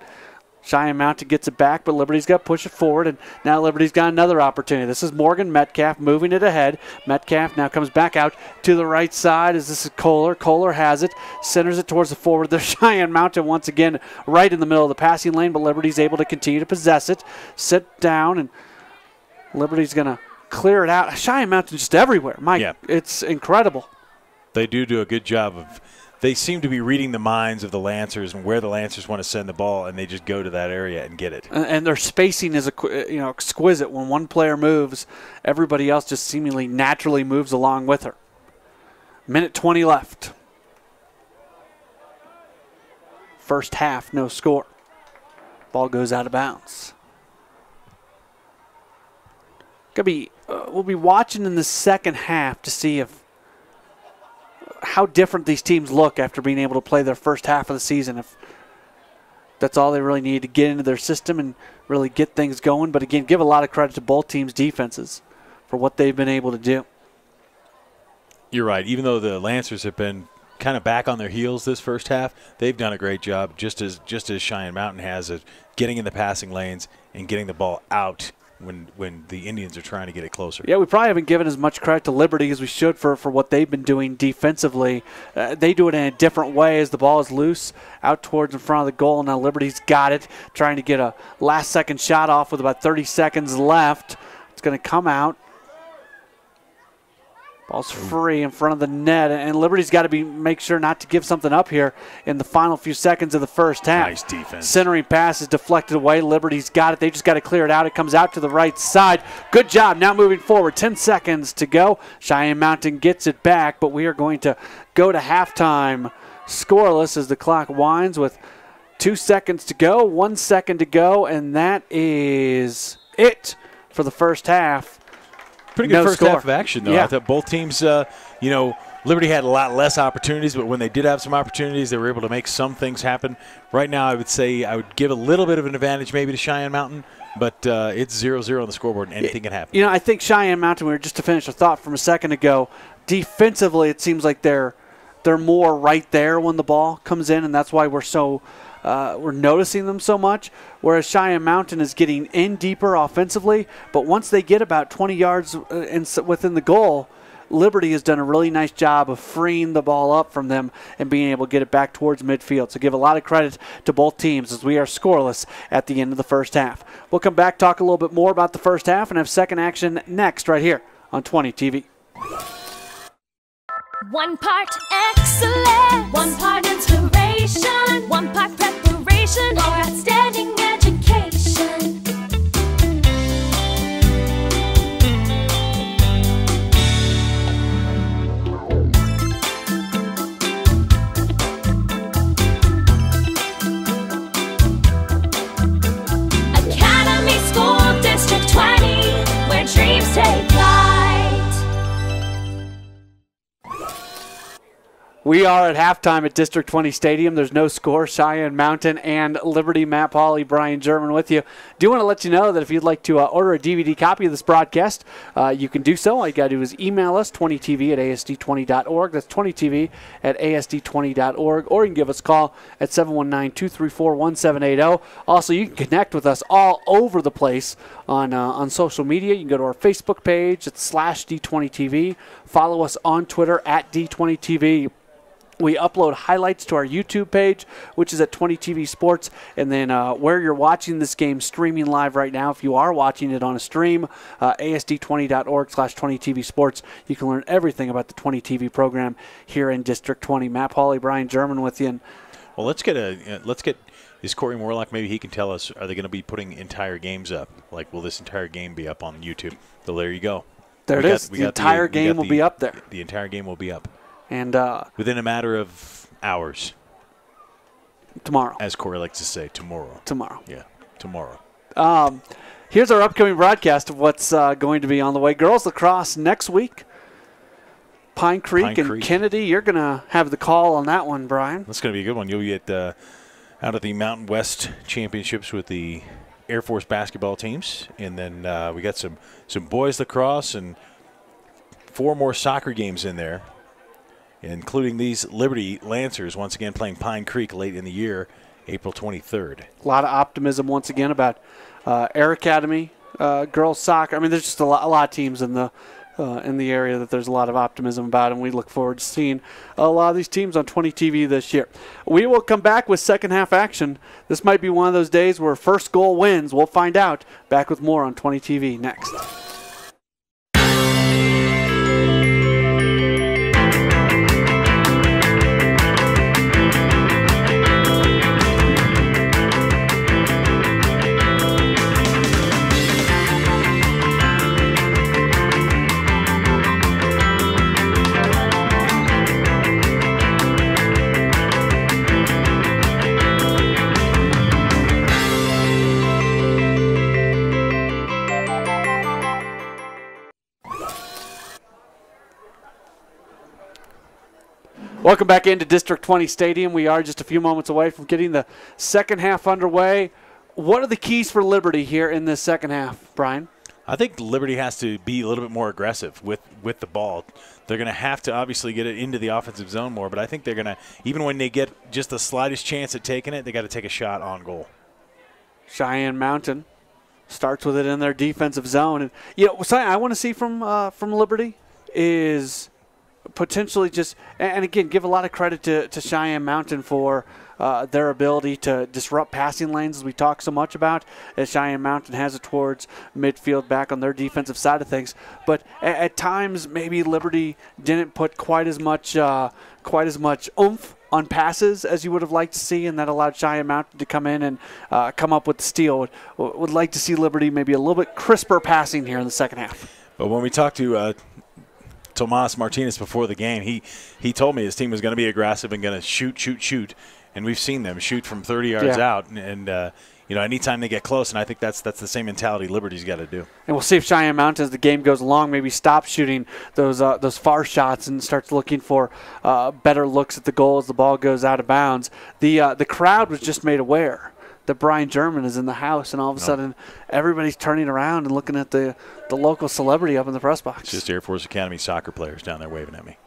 Cheyenne Mountain gets it back, but Liberty's got to push it forward, and now Liberty's got another opportunity. This is Morgan Metcalf moving it ahead. Metcalf now comes back out to the right side as this is Kohler. Kohler has it, centers it towards the forward. There's Cheyenne Mountain once again right in the middle of the passing lane, but Liberty's able to continue to possess it. Sit down, and Liberty's going to clear it out. Cheyenne Mountain just everywhere. It's incredible. They do a good job of. They seem to be reading the minds of the Lancers and where the Lancers want to send the ball, and they just go to that area and get it. And their spacing is exquisite. When one player moves, everybody else just seemingly naturally moves along with her. Minute 20 left. First half, no score. Ball goes out of bounds. We'll be watching in the second half to see how different these teams look after being able to play their first half of the season. If that's all they really need to get into their system and really get things going. But again, give a lot of credit to both teams' defenses for what they've been able to do. You're right. Even though the Lancers have been kind of back on their heels this first half, they've done a great job, just as Cheyenne Mountain has, of getting in the passing lanes and getting the ball out when the Indians are trying to get it closer. Yeah, we probably haven't given as much credit to Liberty as we should for what they've been doing defensively. They do it in a different way as the ball is loose out towards in front of the goal. Now Liberty's got it, trying to get a last-second shot off with about 30 seconds left. It's going to come out. Ball's free in front of the net, and Liberty's got to make sure not to give something up here in the final few seconds of the first half. Nice defense. Centering pass is deflected away. Liberty's got it. They just got to clear it out. It comes out to the right side. Good job. Now moving forward. 10 seconds to go. Cheyenne Mountain gets it back, but we are going to go to halftime scoreless as the clock winds with 2 seconds to go, 1 second to go, and that is it for the first half. Pretty good first score. half of action, though. Yeah. I thought both teams, Liberty had a lot less opportunities, but when they did have some opportunities, they were able to make some things happen. Right now, I would say I would give a little bit of an advantage maybe to Cheyenne Mountain, but it's 0-0 on the scoreboard, and anything can happen. I think Cheyenne Mountain, just to finish a thought from a second ago, defensively it seems like they're more right there when the ball comes in, and that's why we're noticing them so much, whereas Cheyenne Mountain is getting in deeper offensively, but once they get about 20 yards within the goal, Liberty has done a really nice job of freeing the ball up from them and being able to get it back towards midfield. So give a lot of credit to both teams as we are scoreless at the end of the first half. We'll come back, talk a little bit more about the first half, and have second action next right here on 20 TV. One part excellence, one part inspiration, one part preparation for outstanding education. Academy School District 20, where dreams take flight. We are at halftime at District 20 Stadium. There's no score. Cheyenne Mountain and Liberty. Matt Pauley, Brian German with you. Do want to let you know that if you'd like to order a DVD copy of this broadcast, you can do so. All you got to do is email us, 20tv@asd20.org. That's 20tv@asd20.org. Or you can give us a call at 719-234-1780. Also, you can connect with us all over the place on social media. You can go to our Facebook page. It's /D20TV. Follow us on Twitter at D20TV. We upload highlights to our YouTube page, which is at 20TV Sports. And then where you're watching this game streaming live right now, if you are watching it on a stream, asd20.org/20TV Sports, you can learn everything about the 20 TV program here in District 20. Matt Pauley, Brian German with you. Well, let's get is Corey Morlock, maybe he can tell us, are they going to be putting entire games up? Like, will this entire game be up on YouTube? So there you go. There it is. The entire game will be up there. The entire game will be up. And within a matter of hours. Tomorrow. As Corey likes to say, tomorrow. Tomorrow. Yeah, tomorrow. Here's our upcoming broadcast of what's going to be on the way. Girls lacrosse next week. Pine Creek and Kennedy. You're going to have the call on that one, Brian. That's going to be a good one. You'll be out at the Mountain West Championships with the Air Force basketball teams. And then we got some boys lacrosse and 4 more soccer games in there, including these Liberty Lancers once again playing Pine Creek late in the year, April 23rd. A lot of optimism once again about Air Academy, girls soccer. I mean, there's just a lot of teams in the area that there's a lot of optimism about, and we look forward to seeing a lot of these teams on 20 TV this year. We will come back with second half action. This might be one of those days where first goal wins. We'll find out. Back with more on 20 TV next. Welcome back into District 20 Stadium. We are just a few moments away from getting the second half underway. What are the keys for Liberty here in this second half, Brian? I think Liberty has to be a little bit more aggressive with the ball. They're going to have to obviously get it into the offensive zone more, but I think they're going to, even when they get just the slightest chance at taking it, they got to take a shot on goal. Cheyenne Mountain starts with it in their defensive zone. And something I want to see from Liberty is potentially just, and again, give a lot of credit to Cheyenne Mountain for their ability to disrupt passing lanes, as we talk so much about, as Cheyenne Mountain has it towards midfield back on their defensive side of things. But at times, maybe Liberty didn't put quite as much oomph on passes as you would have liked to see, and that allowed Cheyenne Mountain to come in and come up with the steal. Would like to see Liberty maybe a little bit crisper passing here in the second half. But when we talked to Tomas Martinez before the game, he told me his team was going to be aggressive and going to shoot. and we've seen them shoot from 30 yards out, and you know, anytime they get close, and I think that's the same mentality Liberty's got to do. And we'll see if Cheyenne Mountain, as the game goes along, maybe stops shooting those far shots and starts looking for better looks at the goal as the ball goes out of bounds. The crowd was just made aware that Brian German is in the house, and all of a sudden everybody's turning around and looking at the local celebrity up in the press box. It's just Air Force Academy soccer players down there waving at me.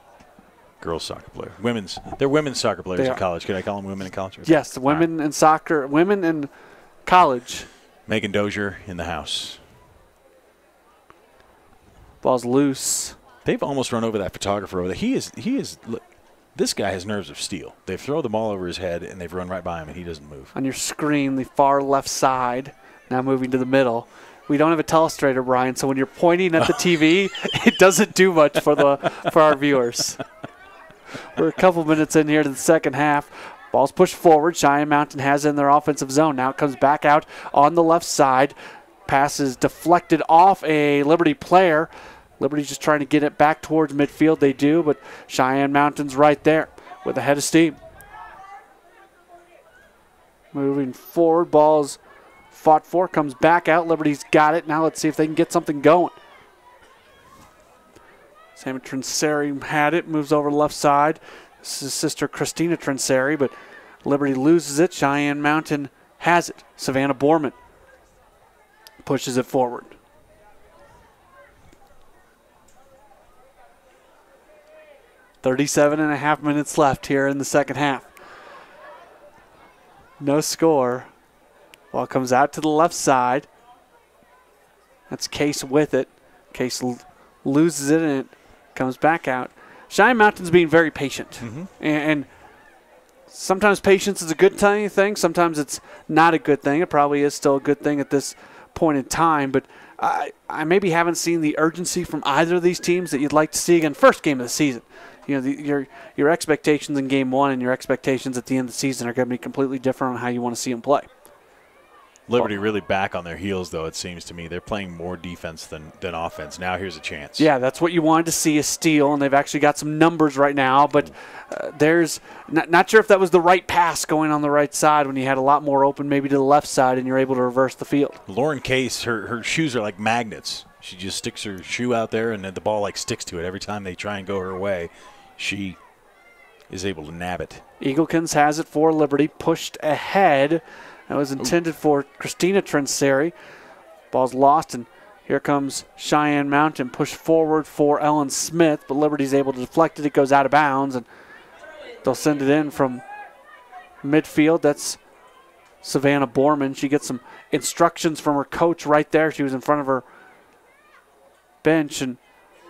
Girls soccer players. They're women's soccer players in college. Could I call them women in college? Yes, the women in soccer, women in college. Megan Dozier in the house. Ball's loose. They've almost run over that photographer over there. He is. Look, this guy has nerves of steel. They throw the ball over his head, and they've run right by him, and he doesn't move. On your screen, the far left side, now moving to the middle. We don't have a telestrator, Brian, so when you're pointing at the TV, it doesn't do much for our viewers. We're a couple minutes in here to the second half. Ball's pushed forward. Cheyenne Mountain has it in their offensive zone. Now it comes back out on the left side. Pass is deflected off a Liberty player. Liberty's just trying to get it back towards midfield. They do, but Cheyenne Mountain's right there with a head of steam. Moving forward, ball's fought for, comes back out. Liberty's got it. Now let's see if they can get something going. Sam Trinseri had it, moves over to the left side. This is his sister Christina Trinseri, but Liberty loses it. Cheyenne Mountain has it. Savannah Borman pushes it forward. .37.5 minutes left here in the second half. No score. Ball comes out to the left side. That's Case with it. Case loses it, and it comes back out. Cheyenne Mountain's being very patient. And sometimes patience is a good thing. Sometimes it's not a good thing. It probably is still a good thing at this point in time. But I maybe haven't seen the urgency from either of these teams that you'd like to see again. First game of the season. You know, your expectations in game one and your expectations at the end of the season are going to be completely different on how you want to see them play. Liberty really back on their heels, though, it seems to me. They're playing more defense than offense. Now here's a chance. Yeah, that's what you wanted to see, a steal, and they've actually got some numbers right now, but there's not sure if that was the right pass going on the right side when you had a lot more open maybe to the left side and you're able to reverse the field. Lauren Case, her shoes are like magnets. She just sticks her shoe out there, and then the ball like sticks to it. Every time they try and go her way, she is able to nab it. Eagleton's has it for Liberty, pushed ahead. That was intended for Christina Trinseri. Ball's lost, and here comes Cheyenne Mountain. Push forward for Ellen Smith, but Liberty's able to deflect it. It goes out of bounds, and they'll send it in from midfield. That's Savannah Borman. She gets some instructions from her coach right there. She was in front of her bench and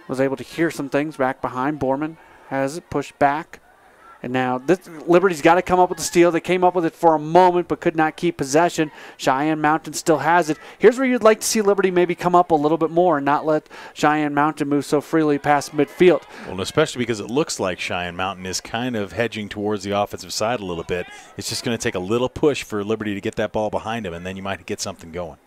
was able to hear some things back behind. Borman has it pushed back. And now Liberty's got to come up with the steal. They came up with it for a moment but could not keep possession. Cheyenne Mountain still has it. Here's where you'd like to see Liberty maybe come up a little bit more and not let Cheyenne Mountain move so freely past midfield. Well, especially because it looks like Cheyenne Mountain is kind of hedging towards the offensive side a little bit. It's just going to take a little push for Liberty to get that ball behind them, and then you might get something going.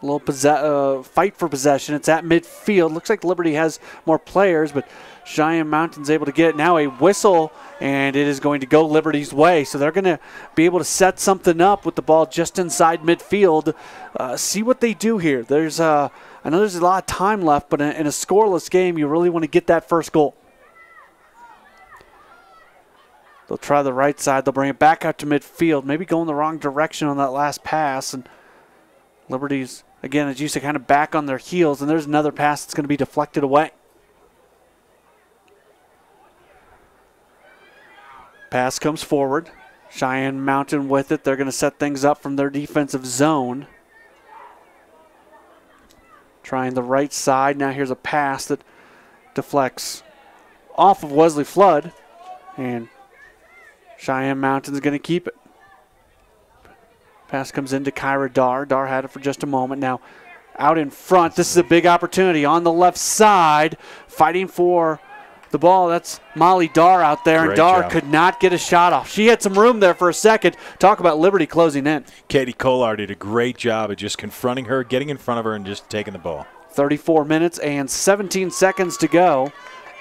A little fight for possession. It's at midfield. Looks like Liberty has more players, but Cheyenne Mountain's able to get it. Now a whistle, and it is going to go Liberty's way. So they're going to be able to set something up with the ball just inside midfield. See what they do here. I know there's a lot of time left, but in a scoreless game, you really want to get that first goal. They'll try the right side. They'll bring it back out to midfield. Maybe go in the wrong direction on that last pass. And Liberty's, again, as you said, kind of back on their heels. And there's another pass that's going to be deflected away. Pass comes forward. Cheyenne Mountain with it. They're going to set things up from their defensive zone. Trying the right side. Now here's a pass that deflects off of Wesley Flood. And Cheyenne Mountain's going to keep it. Pass comes into Kyra Dar. Dar had it for just a moment. Now out in front. This is a big opportunity on the left side. Fighting for the ball. That's Molly Dar out there. Great and Dar job. could not get a shot off. She had some room there for a second. Talk about Liberty closing in. Katie Kolar did a great job of just confronting her, getting in front of her, and just taking the ball. 34 minutes and 17 seconds to go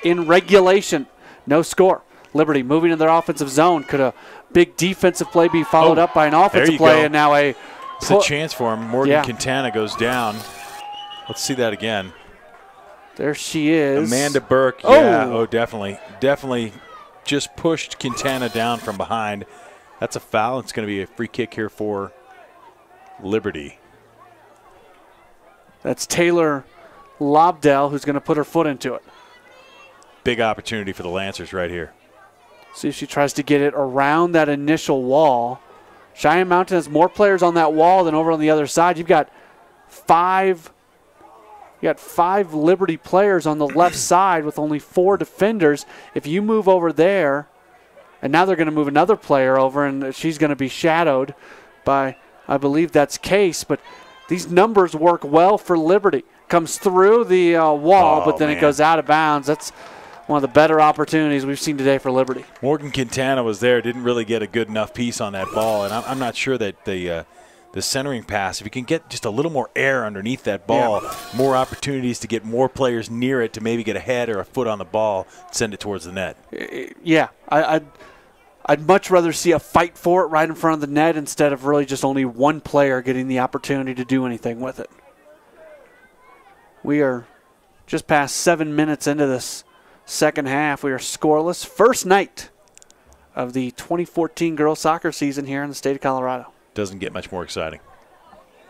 in regulation. No score. Liberty moving in their offensive zone. Could a big defensive play be followed up by an offensive play? Go. And now it's a chance for him. Morgan Quintana goes down. Let's see that again. There she is. Amanda Burke. Yeah, definitely. Definitely just pushed Quintana down from behind. That's a foul. It's going to be a free kick here for Liberty. That's Taylor Lobdell who's going to put her foot into it. Big opportunity for the Lancers right here. See if she tries to get it around that initial wall. Cheyenne Mountain has more players on that wall than over on the other side. You've got five Liberty players on the left side with only 4 defenders. If you move over there, and now they're going to move another player over, and she's going to be shadowed by, I believe that's Case, but these numbers work well for Liberty. Comes through the wall, but then it goes out of bounds. That's one of the better opportunities we've seen today for Liberty. Morgan Quintana was there, didn't really get a good enough piece on that ball, and I'm not sure that the centering pass, if you can get just a little more air underneath that ball, more opportunities to get more players near it to maybe get a head or a foot on the ball, send it towards the net. Yeah, I'd much rather see a fight for it right in front of the net instead of really just only one player getting the opportunity to do anything with it. We are just past 7 minutes into this second half. We are scoreless. First night of the 2014 girls soccer season here in the state of Colorado. Doesn't get much more exciting.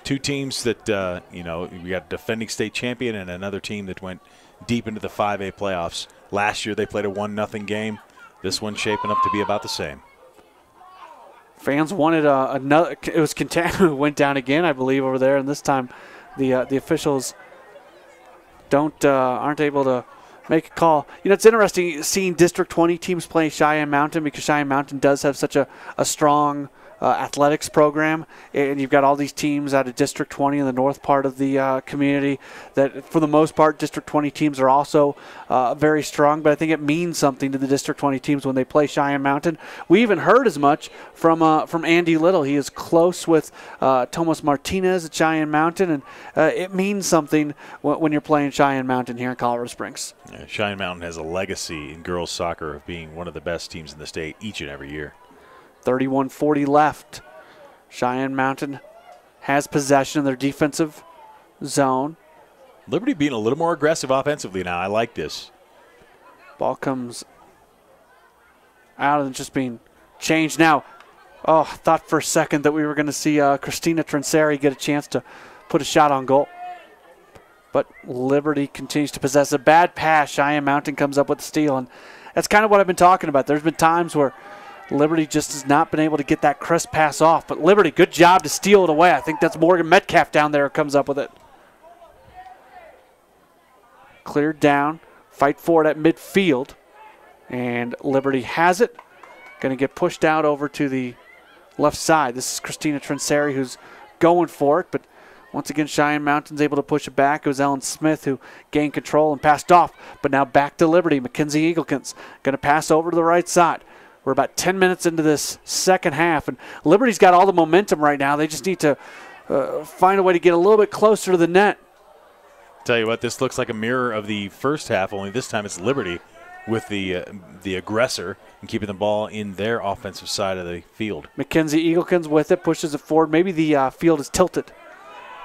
2 teams that, we got a defending state champion and another team that went deep into the 5A playoffs. Last year they played a 1-0 game. This one's shaping up to be about the same. Fans wanted another. It was Quintana who went down again, I believe, over there, and this time the officials aren't able to make a call. It's interesting seeing District 20 teams play Cheyenne Mountain because Cheyenne Mountain does have such a strong athletics program, and you've got all these teams out of District 20 in the north part of the community that for the most part District 20 teams are also very strong, but I think it means something to the District 20 teams when they play Cheyenne Mountain. We even heard as much from Andy Little. He is close with Tomas Martinez at Cheyenne Mountain, and it means something when you're playing Cheyenne Mountain here in Colorado Springs. Yeah, Cheyenne Mountain has a legacy in girls soccer of being one of the best teams in the state each and every year. 31:40 left. Cheyenne Mountain has possession in their defensive zone. Liberty being a little more aggressive offensively now. I like this. Ball comes out and just being changed now. Oh, I thought for a second that we were going to see Christina Trinseri get a chance to put a shot on goal. But Liberty continues to possess a bad pass. Cheyenne Mountain comes up with the steal, and that's kind of what I've been talking about. There's been times where Liberty just has not been able to get that crisp pass off. But Liberty, good job to steal it away. I think that's Morgan Metcalf down there who comes up with it. Cleared down. Fight for it at midfield. And Liberty has it. Going to get pushed out over to the left side. This is Christina Trinseri who's going for it. But once again, Cheyenne Mountain's able to push it back. It was Ellen Smith who gained control and passed off. But now back to Liberty. Mackenzie Eagleton's going to pass over to the right side. We're about 10 minutes into this second half, and Liberty's got all the momentum right now. They just need to find a way to get a little bit closer to the net. Tell you what, this looks like a mirror of the first half, only this time it's Liberty with the aggressor and keeping the ball in their offensive side of the field. Mackenzie Eagleton's with it, pushes it forward. Maybe the field is tilted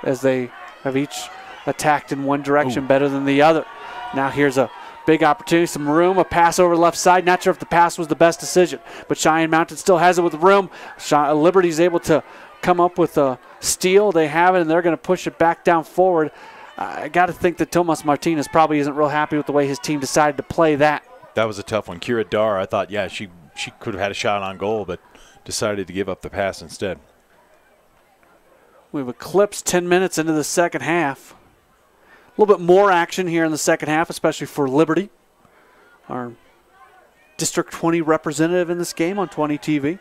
as they have each attacked in one direction better than the other. Now here's a big opportunity, some room, a pass over the left side. Not sure if the pass was the best decision, but Cheyenne Mountain still has it with room. Liberty's able to come up with a steal. They have it, and they're going to push it back down forward. I got to think that Tomas Martinez probably isn't real happy with the way his team decided to play that. That was a tough one. Kira Dar, I thought, she could have had a shot on goal, but decided to give up the pass instead. We've eclipsed 10 minutes into the second half. A little bit more action here in the second half, especially for Liberty, our District 20 representative in this game on 20 TV.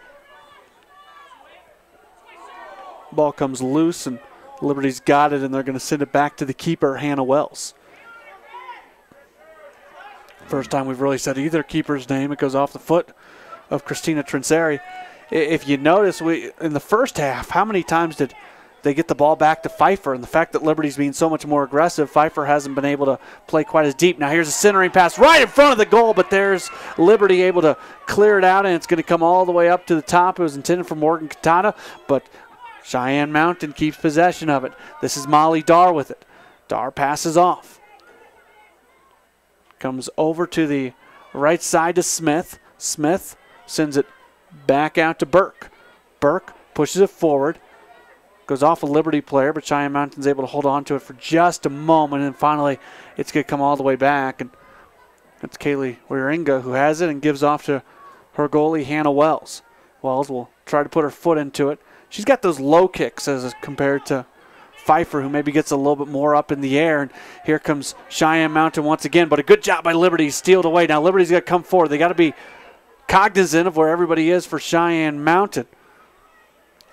Ball comes loose, and Liberty's got it, and they're going to send it back to the keeper, Hannah Wells. First time we've really said either keeper's name. It goes off the foot of Christina Trinseri. If you notice, in the first half, how many times did they get the ball back to Pfeiffer, and the fact that Liberty's being so much more aggressive, Pfeiffer hasn't been able to play quite as deep. Now here's a centering pass right in front of the goal, but there's Liberty able to clear it out, and it's going to come all the way up to the top. It was intended for Morgan Katana, but Cheyenne Mountain keeps possession of it. This is Molly Dar with it. Dar passes off. Comes over to the right side to Smith. Smith sends it back out to Burke. Burke pushes it forward. Goes off a Liberty player, but Cheyenne Mountain's able to hold on to it for just a moment, and finally it's going to come all the way back. And it's Kaylee Wieringa who has it and gives off to her goalie, Hannah Wells. Wells will try to put her foot into it. She's got those low kicks as compared to Pfeiffer, who maybe gets a little bit more up in the air. And here comes Cheyenne Mountain once again, but a good job by Liberty, stealed away. Now Liberty's got to come forward. They got to be cognizant of where everybody is for Cheyenne Mountain.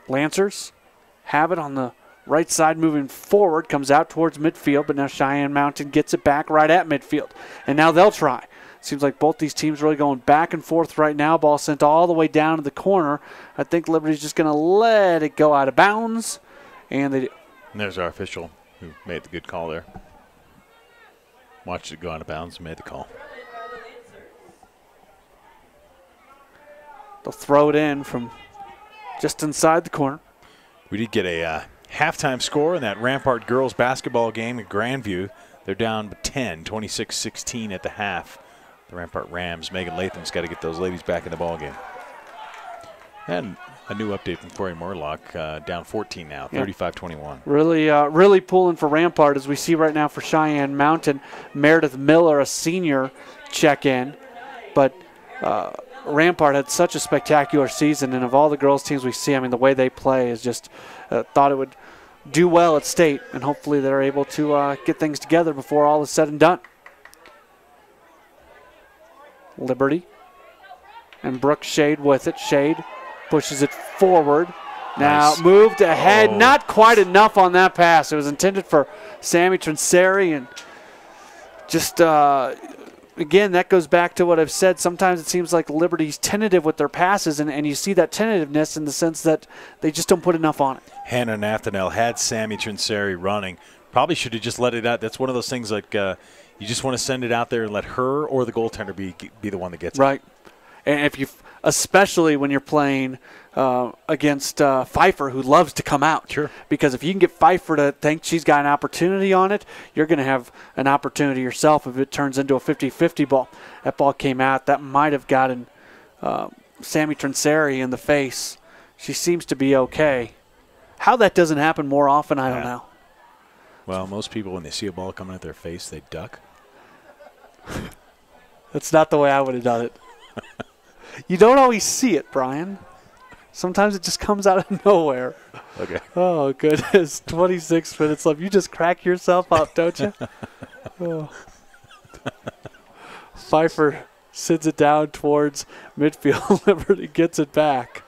Lancers have it on the right side moving forward, comes out towards midfield, but now Cheyenne Mountain gets it back right at midfield. And now they'll try. Seems like both these teams really going back and forth right now. Ball sent all the way down to the corner. I think Liberty's just going to let it go out of bounds, and they do. And there's our official who made the good call there. Watched it go out of bounds and made the call. They'll throw it in from just inside the corner. We did get a halftime score in that Rampart girls basketball game at Grandview. They're down 10, 26-16 at the half. The Rampart Rams, Megan Latham's got to get those ladies back in the ball game. And a new update from Corey Morlock, down 14 now, 35-21. Really pulling for Rampart, as we see right now for Cheyenne Mountain. Meredith Miller, a senior, check in. But Rampart had such a spectacular season, and of all the girls teams we see, I mean, the way they play is just thought it would do well at state, and hopefully they're able to get things together before all is said and done. Liberty and Brooke Shade with it. Shade pushes it forward. Now Nice. Moved ahead. Not quite enough on that pass. It was intended for Sammy Trinseri, and just again, that goes back to what I've said. Sometimes it seems like Liberty's tentative with their passes, and you see that tentativeness in the sense that they just don't put enough on it. Hannah Nathanel had Sammy Trinseri running. Probably should have just let it out. That's one of those things like you just want to send it out there and let her or the goaltender be the one that gets it. Right. And if you, especially when you're playing against Pfeiffer, who loves to come out. Sure. Because if you can get Pfeiffer to think she's got an opportunity on it, you're going to have an opportunity yourself if it turns into a 50-50 ball. That ball came out. That might have gotten Sammy Trinseri in the face. She seems to be okay. How that doesn't happen more often, I don't know. Well, most people, when they see a ball coming at their face, they duck. That's not the way I would have done it. You don't always see it, Brian. Sometimes it just comes out of nowhere. Okay. Oh, goodness. 26 minutes left. You just crack yourself up, don't you? Oh. Pfeiffer sends it down towards midfield. Liberty gets it back.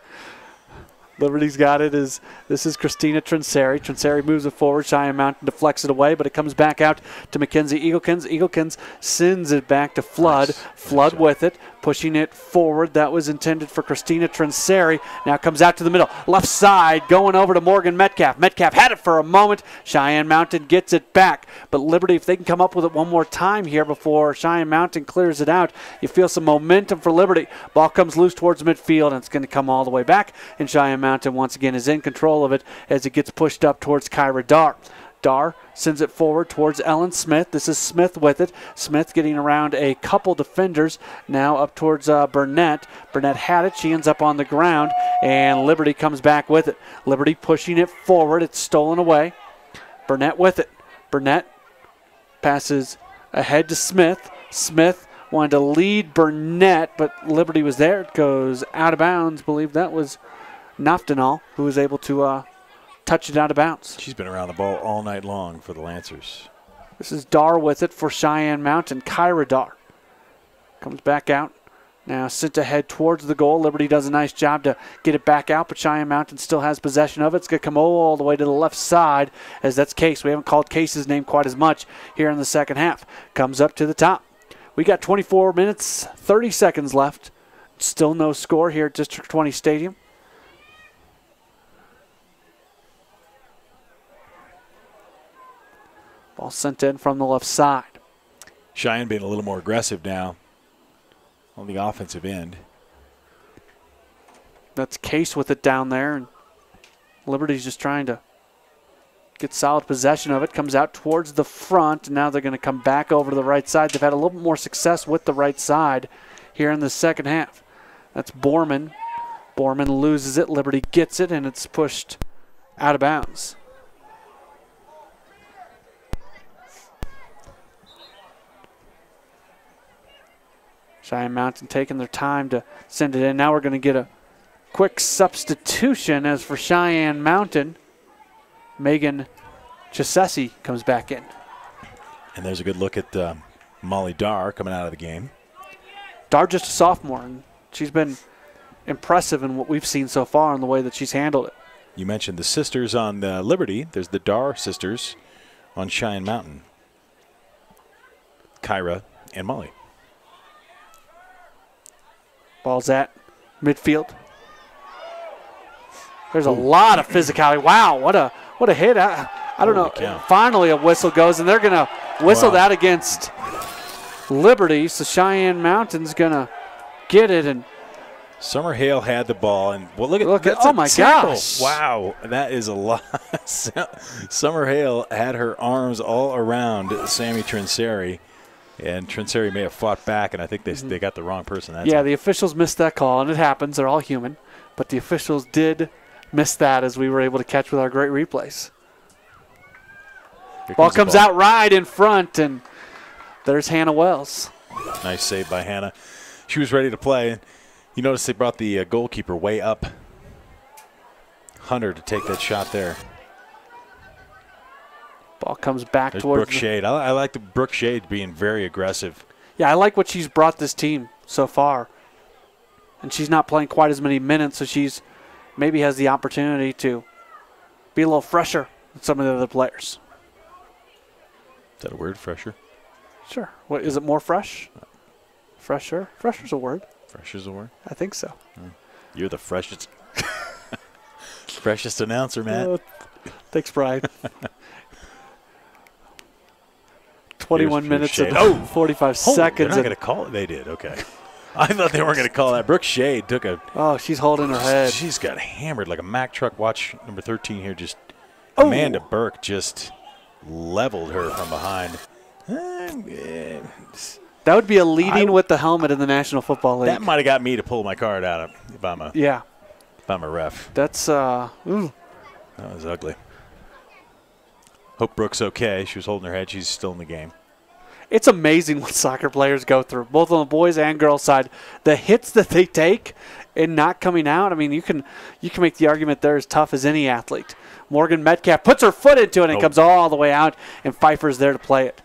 Liberty's got it. This is Christina Trinseri. Trinseri moves it forward. Cheyenne Mountain deflects it away, but it comes back out to Mackenzie Eagлекens. Eagлекens sends it back to Flood. Nice. Flood with it, pushing it forward. That was intended for Christina Trinseri. Now comes out to the middle. Left side, going over to Morgan Metcalf. Metcalf had it for a moment. Cheyenne Mountain gets it back. But Liberty, if they can come up with it one more time here before Cheyenne Mountain clears it out, you feel some momentum for Liberty. Ball comes loose towards midfield, and it's going to come all the way back. And Cheyenne Mountain once again is in control of it as it gets pushed up towards Kyra Dar. Dar sends it forward towards Ellen Smith. This is Smith with it. Smith getting around a couple defenders. Now up towards Burnett. Burnett had it. She ends up on the ground, and Liberty comes back with it. Liberty pushing it forward. It's stolen away. Burnett with it. Burnett passes ahead to Smith. Smith wanted to lead Burnett, but Liberty was there. It goes out of bounds. I believe that was Naftanal, who was able to touch it out of bounds. She's been around the ball all night long for the Lancers. This is Dar with it for Cheyenne Mountain. Kyra Dar comes back out. Now sent ahead towards the goal. Liberty does a nice job to get it back out, but Cheyenne Mountain still has possession of it. It's going to come all the way to the left side, as that's Case. We haven't called Case's name quite as much here in the second half. Comes up to the top. We got 24 minutes, 30 seconds left. Still no score here at District 20 Stadium. Ball sent in from the left side. Cheyenne being a little more aggressive now on the offensive end. That's Case with it down there, and Liberty's just trying to get solid possession of it. Comes out towards the front, and now they're going to come back over to the right side. They've had a little bit more success with the right side here in the second half. That's Borman. Borman loses it. Liberty gets it, and it's pushed out of bounds. Cheyenne Mountain taking their time to send it in. Now we're going to get a quick substitution as for Cheyenne Mountain. Megan Chisesi comes back in. And there's a good look at Molly Dar coming out of the game. Dar just a sophomore, and she's been impressive in what we've seen so far in the way that she's handled it. You mentioned the sisters on Liberty. There's the Dar sisters on Cheyenne Mountain. Kyra and Molly. Ball's at midfield. There's a lot of physicality. Wow, what a hit. I don't know. Cow. Finally a whistle goes, and they're going to whistle that against Liberty. So Cheyenne Mountain's going to get it. And Summer Hale had the ball, and well, look at oh my gosh. Wow, that is a lot. Summer Hale had her arms all around Sammy Trinseri, and Trinseri may have fought back, and I think they got the wrong person. That's the officials missed that call, and it happens. They're all human. But the officials did miss that, as we were able to catch with our great replays. Ball comes out right in front, and there's Hannah Wells. Nice save by Hannah. She was ready to play. You notice they brought the goalkeeper way up. Hunter to take that shot there. Ball comes back There's towards Brooke Shade. I like the Brooke Shade being very aggressive. Yeah, I like what she's brought this team so far. And she's not playing quite as many minutes, so she's maybe has the opportunity to be a little fresher than some of the other players. Is that a word, fresher? Sure. What is it, more fresh? Fresher? Fresher's a word. Fresh is a word? I think so. You're the freshest freshest announcer, Matt. Thanks, Brian. 21 minutes and 45 seconds. They're not going to call it. They did. Okay. I thought they weren't going to call that. Brooke Shade took a. Oh, she's holding her head. She's got hammered like a Mack truck. Watch number 13 here. Just Amanda Burke just leveled her from behind. That would be a leading with the helmet in the National Football League. That might have got me to pull my card out if I'm a ref. That's That was ugly. Hope Brooke's okay. She was holding her head. She's still in the game. It's amazing what soccer players go through, both on the boys and girls side. The hits that they take and not coming out. I mean, you can make the argument they're as tough as any athlete. Morgan Metcalf puts her foot into it and comes all the way out, and Pfeiffer's there to play it.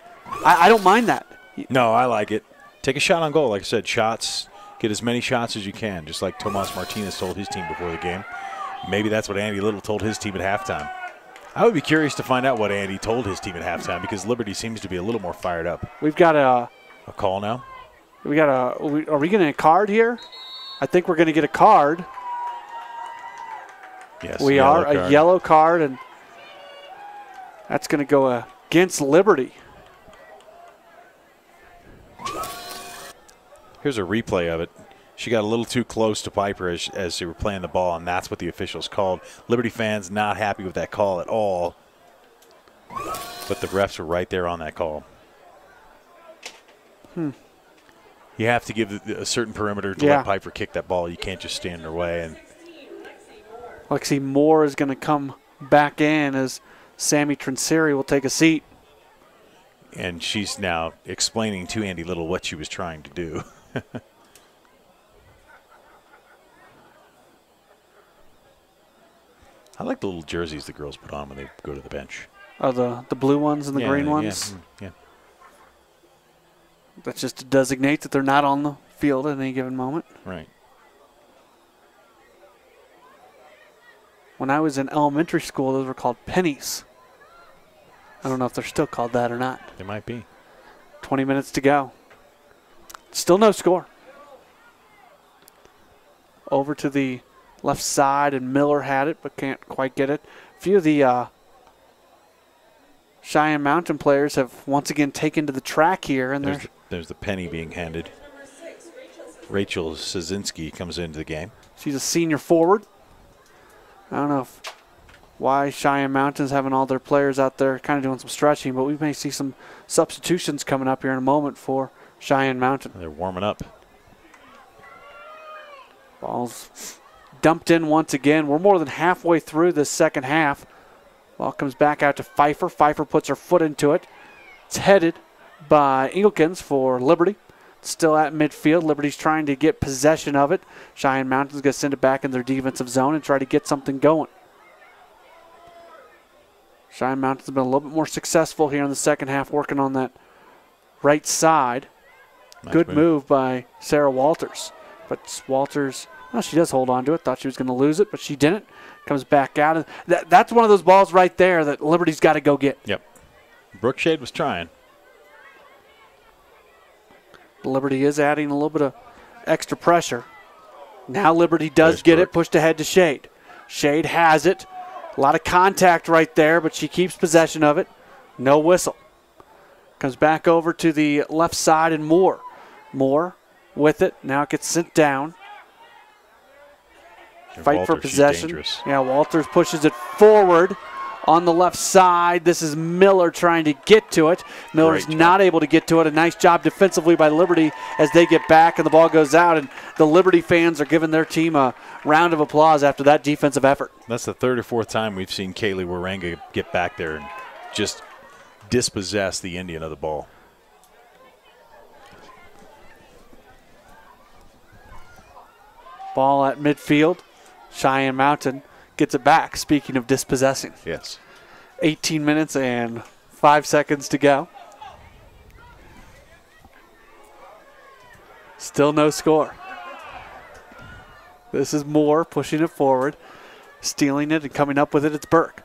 I don't mind that. No, I like it. Take a shot on goal. Like I said, shots. Get as many shots as you can, just like Tomas Martinez told his team before the game. Maybe that's what Andy Little told his team at halftime. I would be curious to find out what Andy told his team at halftime, because Liberty seems to be a little more fired up. We've got a call now. Are we getting a card here? I think we're going to get a card. Yes, we are a yellow card, and that's going to go against Liberty. Here's a replay of it. She got a little too close to Piper as they were playing the ball, and that's what the officials called. Liberty fans not happy with that call at all, but the refs were right there on that call. You have to give a certain perimeter to let Piper kick that ball. You can't just stand in her way. And Lexi Moore is going to come back in as Sammy Trinseri will take a seat. And she's now explaining to Andy Little what she was trying to do. I like the little jerseys the girls put on when they go to the bench. Oh, the blue ones and the green ones? Yeah. That's just to designate that they're not on the field at any given moment. Right. When I was in elementary school, those were called pennies. I don't know if they're still called that or not. They might be. 20 minutes to go. Still no score. Over to the left side, and Miller had it, but can't quite get it. A few of the Cheyenne Mountain players have once again taken to the track here. And there's the penny being handed. Rachel Szynski comes into the game. She's a senior forward. I don't know why Cheyenne Mountain's having all their players out there kind of doing some stretching, but we may see some substitutions coming up here in a moment for Cheyenne Mountain. They're warming up. Ball's dumped in once again. We're more than halfway through this second half. Ball comes back out to Pfeiffer. Pfeiffer puts her foot into it. It's headed by Engelkens for Liberty. Still at midfield. Liberty's trying to get possession of it. Cheyenne Mountain's going to send it back in their defensive zone and try to get something going. Cheyenne Mountain's been a little bit more successful here in the second half, working on that right side. Nice Good move by Sarah Walters. But Walters, well, she does hold on to it. Thought she was going to lose it, but she didn't. Comes back out. And that's one of those balls right there that Liberty's got to go get. Yep. Brookshade was trying. Liberty is adding a little bit of extra pressure. Now Liberty does get it, pushed ahead to Shade. Shade has it. A lot of contact right there, but she keeps possession of it. No whistle. Comes back over to the left side and Moore. Moore with it. Now it gets sent down. Fight for possession. Yeah, Walters pushes it forward on the left side. This is Miller trying to get to it. Miller's not able to get to it. A nice job defensively by Liberty as they get back and the ball goes out. And the Liberty fans are giving their team a round of applause after that defensive effort. That's the third or fourth time we've seen Kaylee Waranga get back there and just dispossess the Indian of the ball. Ball at midfield. Cheyenne Mountain gets it back, speaking of dispossessing. Yes. 18 minutes and 5 seconds to go. Still no score. This is Moore pushing it forward, stealing it and coming up with it. It's Burke.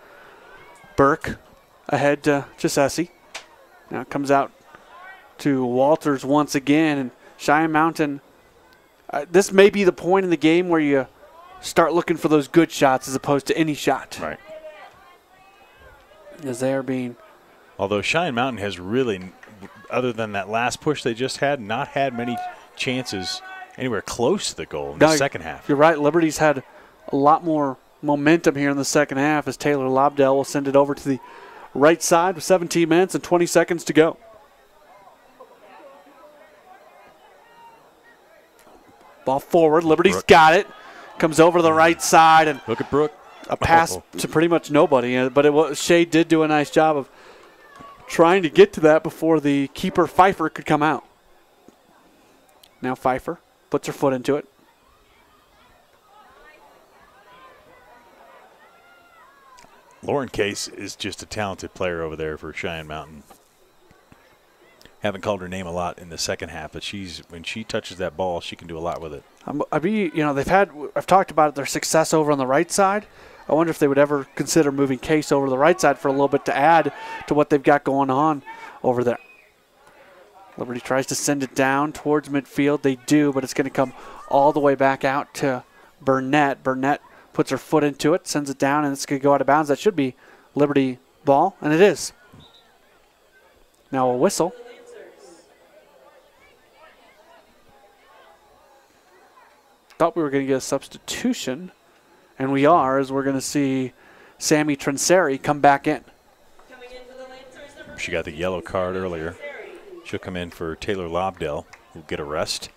Burke ahead to Chessie. Now it comes out to Walters once again. And Cheyenne Mountain, this may be the point in the game where you start looking for those good shots as opposed to any shot. Right. As they are being. Although Cheyenne Mountain has really, other than that last push they just had, not had many chances anywhere close to the goal in the second half. You're right. Liberty's had a lot more momentum here in the second half as Taylor Lobdell will send it over to the right side with 17 minutes and 20 seconds to go. Ball forward. Liberty's got it. Comes over to the right side and look at Brooke. A pass to pretty much nobody. But Shea did do a nice job of trying to get to that before the keeper Pfeiffer could come out. Now Pfeiffer puts her foot into it. Lauren Case is just a talented player over there for Cheyenne Mountain. Haven't called her name a lot in the second half, but when she touches that ball, she can do a lot with it. I've talked about their success over on the right side. I wonder if they would ever consider moving Case over to the right side for a little bit to add to what they've got going on over there. Liberty tries to send it down towards midfield. They do, but it's going to come all the way back out to Burnett. Burnett puts her foot into it, sends it down, and it's going to go out of bounds. That should be Liberty ball, and it is. Now a whistle. Thought we were going to get a substitution, and we are, as we're going to see Sammy Trinseri come back in. She got the yellow card earlier. She'll come in for Taylor Lobdell, who'll get a rest.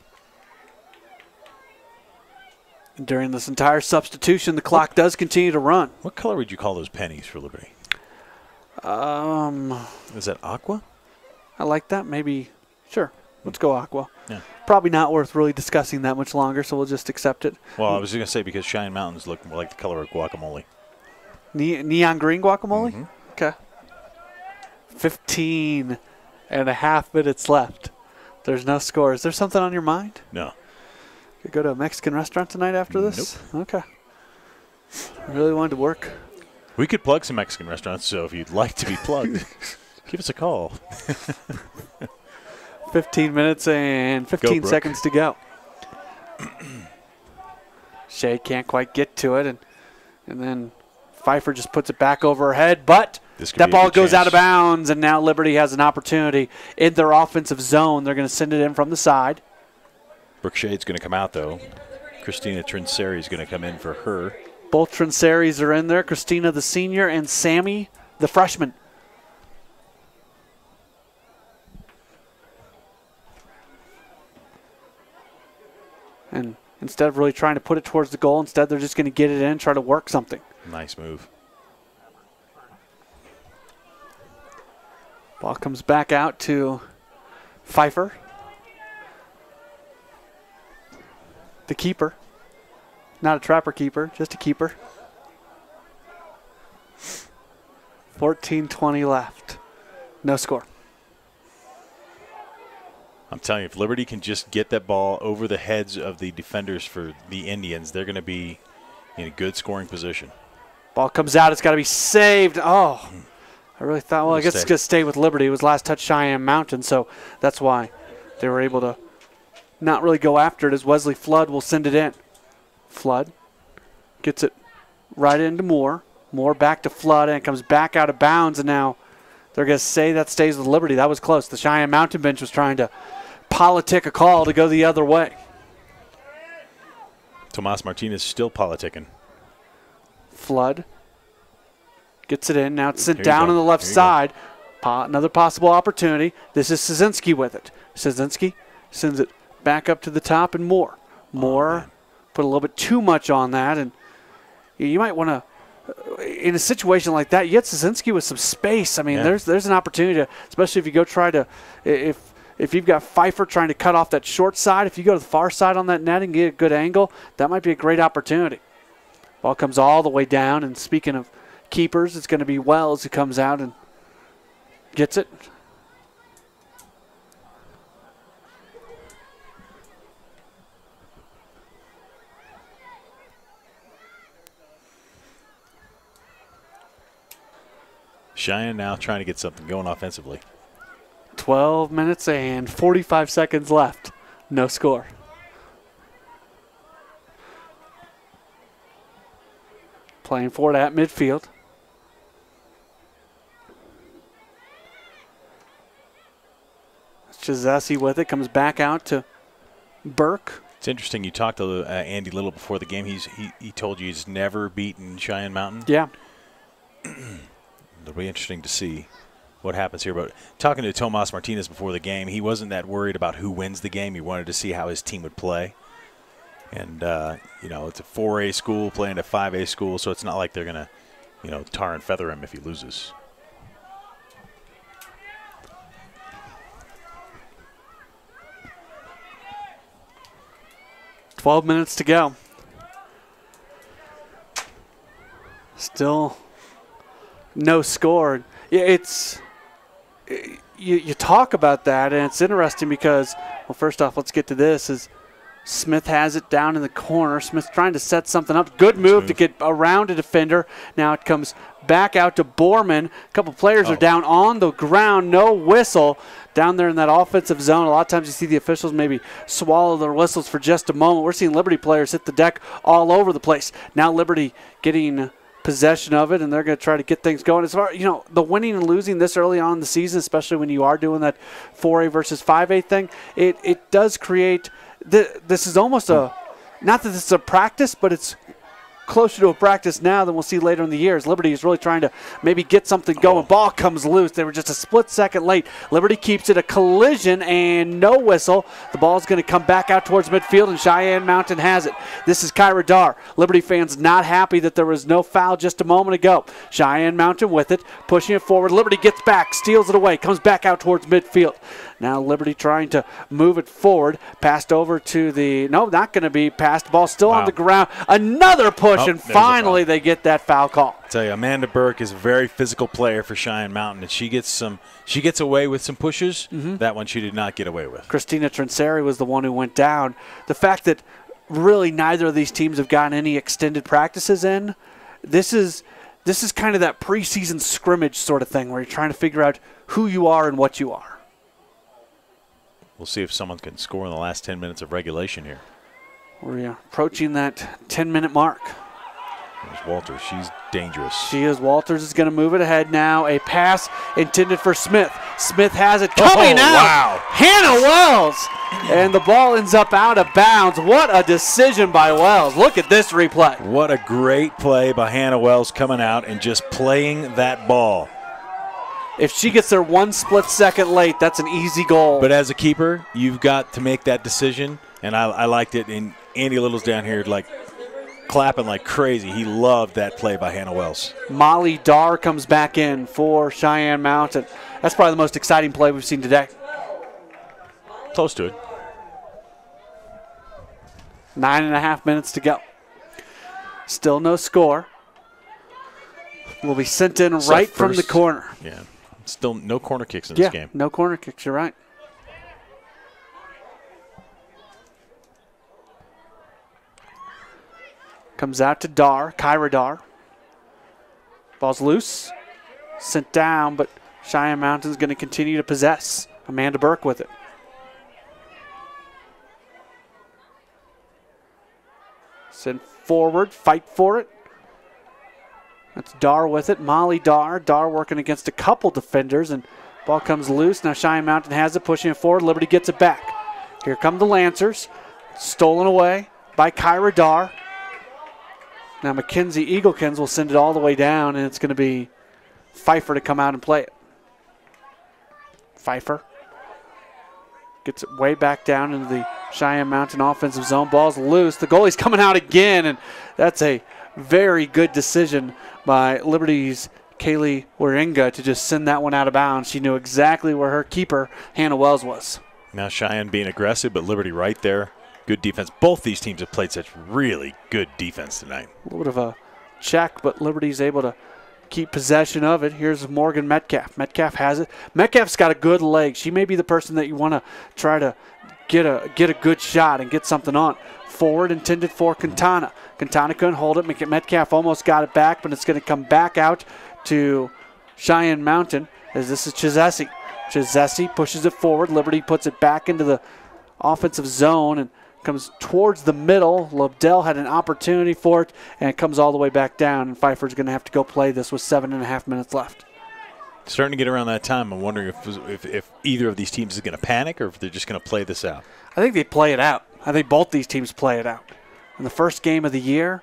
During this entire substitution, the clock does continue to run. What color would you call those pennies for Liberty? Is that aqua? I like that. Maybe, sure. Let's go aqua. Yeah. Probably not worth really discussing that much longer, so we'll just accept it. Well, I was going to say because Cheyenne Mountains look more like the color of guacamole. Neon green guacamole? Mm-hmm. Okay. 15 and a half minutes left. There's no score. Is there something on your mind? No. You go to a Mexican restaurant tonight after this? Nope. Okay. I really wanted to work. We could plug some Mexican restaurants, so if you'd like to be plugged, give us a call. 15 minutes and 15 seconds to go. Shea can't quite get to it, and then Pfeiffer just puts it back over her head, but That ball goes out of bounds, and now Liberty has an opportunity in their offensive zone. They're going to send it in from the side. Brooke Shade's going to come out, though. Christina Trinseri is going to come in for her. Both Trinseris are in there. Christina, the senior, and Sammy, the freshman. And instead of really trying to put it towards the goal, instead they're just going to get it in, try to work something. Nice move. Ball comes back out to Pfeiffer, the keeper. Not a trapper keeper, just a keeper. 14:20 left. No score. I'm telling you, if Liberty can just get that ball over the heads of the defenders for the Indians, they're going to be in a good scoring position. Ball comes out. It's got to be saved. Oh, I really thought, well, I guess it's going to stay with Liberty. It was last touch Cheyenne Mountain, so that's why they were able to not really go after it, as Wesley Flood will send it in. Flood gets it right into Moore. Moore back to Flood, and it comes back out of bounds, and now they're going to say that stays with Liberty. That was close. The Cheyenne Mountain bench was trying to politic a call to go the other way. Tomas Martinez still politicking. Flood gets it in. Now it's sent down on the left side. Another possible opportunity. This is Szynski with it. Szynski sends it back up to the top, and Moore. Moore put a little bit too much on that, and you might want to, in a situation like that, you get Szynski with some space. I mean, there's an opportunity to, especially if you go try to, if you've got Pfeiffer trying to cut off that short side, if you go to the far side on that net and get a good angle, that might be a great opportunity. Ball comes all the way down, and speaking of keepers, it's going to be Wells who comes out and gets it. Cheyenne now trying to get something going offensively. 12 minutes and 45 seconds left. No score. Playing for it at midfield. Chazesi with it. Comes back out to Burke. It's interesting. You talked to Andy Little before the game. He told you he's never beaten Cheyenne Mountain. Yeah. It'll be interesting to see what happens here. But talking to Tomas Martinez before the game, he wasn't that worried about who wins the game. He wanted to see how his team would play. And, it's a 4A school playing a 5A school, so it's not like they're going to, tar and feather him if he loses. $12 minutes to go. Still no score. It's you talk about that, and it's interesting because, well, first off, let's get to this. Is Smith has it down in the corner. Smith's trying to set something up. Good move to get around a defender. Now it comes back out to Borman. A couple players are down on the ground. No whistle down there in that offensive zone. A lot of times you see the officials maybe swallow their whistles for just a moment. We're seeing Liberty players hit the deck all over the place. Now Liberty getting possession of it, and they're going to try to get things going. As far the winning and losing this early on in the season, especially when you are doing that 4A versus 5A thing, it does create this is almost not that this is a practice, but it's closer to a practice now than we'll see later in the years. Liberty is really trying to maybe get something going. Ball comes loose. They were just a split second late. Liberty keeps it a collision and no whistle. The ball is going to come back out towards midfield, and Cheyenne Mountain has it. This is Kyra Dar. Liberty fans not happy that there was no foul just a moment ago. Cheyenne Mountain with it, pushing it forward. Liberty gets back, steals it away, comes back out towards midfield. Now Liberty trying to move it forward. Passed over to not going to be passed. Ball still on the ground. Another push, and finally they get that foul call. I tell you, Amanda Burke is a very physical player for Cheyenne Mountain, and she gets away with some pushes. That one she did not get away with. Christina Trinseri was the one who went down. The fact that really neither of these teams have gotten any extended practices in, this is kind of that preseason scrimmage sort of thing where you're trying to figure out who you are and what you are. We'll see if someone can score in the last 10 minutes of regulation here. We're approaching that 10-minute mark. There's Walters. She's dangerous. She is. Walters is going to move it ahead now. A pass intended for Smith. Smith has it coming out. Wow. Hannah Wells. And the ball ends up out of bounds. What a decision by Wells. Look at this replay. What a great play by Hannah Wells coming out and just playing that ball. If she gets there 1 split second late, that's an easy goal. But as a keeper, you've got to make that decision, and I liked it. And Andy Little's down here like clapping like crazy. He loved that play by Hannah Wells. Molly Darr comes back in for Cheyenne Mountain. That's probably the most exciting play we've seen today. Close to it. 9.5 minutes to go. Still no score. Will be sent in right from the corner. Yeah. Still no corner kicks in this game. No corner kicks, you're right. Comes out to Darr, Kyra Darr. Ball's loose, sent down, but Cheyenne Mountain's going to continue to possess. Amanda Burke with it. Send forward, fight for it. That's Darr with it. Molly Darr. Darr working against a couple defenders, and ball comes loose. Now Cheyenne Mountain has it, pushing it forward. Liberty gets it back. Here come the Lancers. Stolen away by Kyra Darr. Now Mackenzie Eagleton will send it all the way down, and it's going to be Pfeiffer to come out and play it. Pfeiffer gets it way back down into the Cheyenne Mountain offensive zone. Ball's loose. The goalie's coming out again, and that's a very good decision by Liberty's Kaylee Waringa to just send that one out of bounds. She knew exactly where her keeper, Hannah Wells, was. Now Cheyenne being aggressive, but Liberty right there. Good defense. Both these teams have played such really good defense tonight. A little bit of a check, but Liberty's able to keep possession of it. Here's Morgan Metcalf. Metcalf has it. Metcalf's got a good leg. She may be the person that you want to try to get a good shot and get something on. Forward intended for Quintana. Quintana couldn't hold it. Metcalf almost got it back, but it's going to come back out to Cheyenne Mountain as this is Chizesi. Chizesi pushes it forward. Liberty puts it back into the offensive zone and comes towards the middle. Lobdell had an opportunity for it, and it comes all the way back down, and Pfeiffer's going to have to go play this with 7.5 minutes left. Starting to get around that time, I'm wondering if either of these teams is going to panic or if they're just going to play this out. I think they play it out. I think both these teams play it out. In the first game of the year,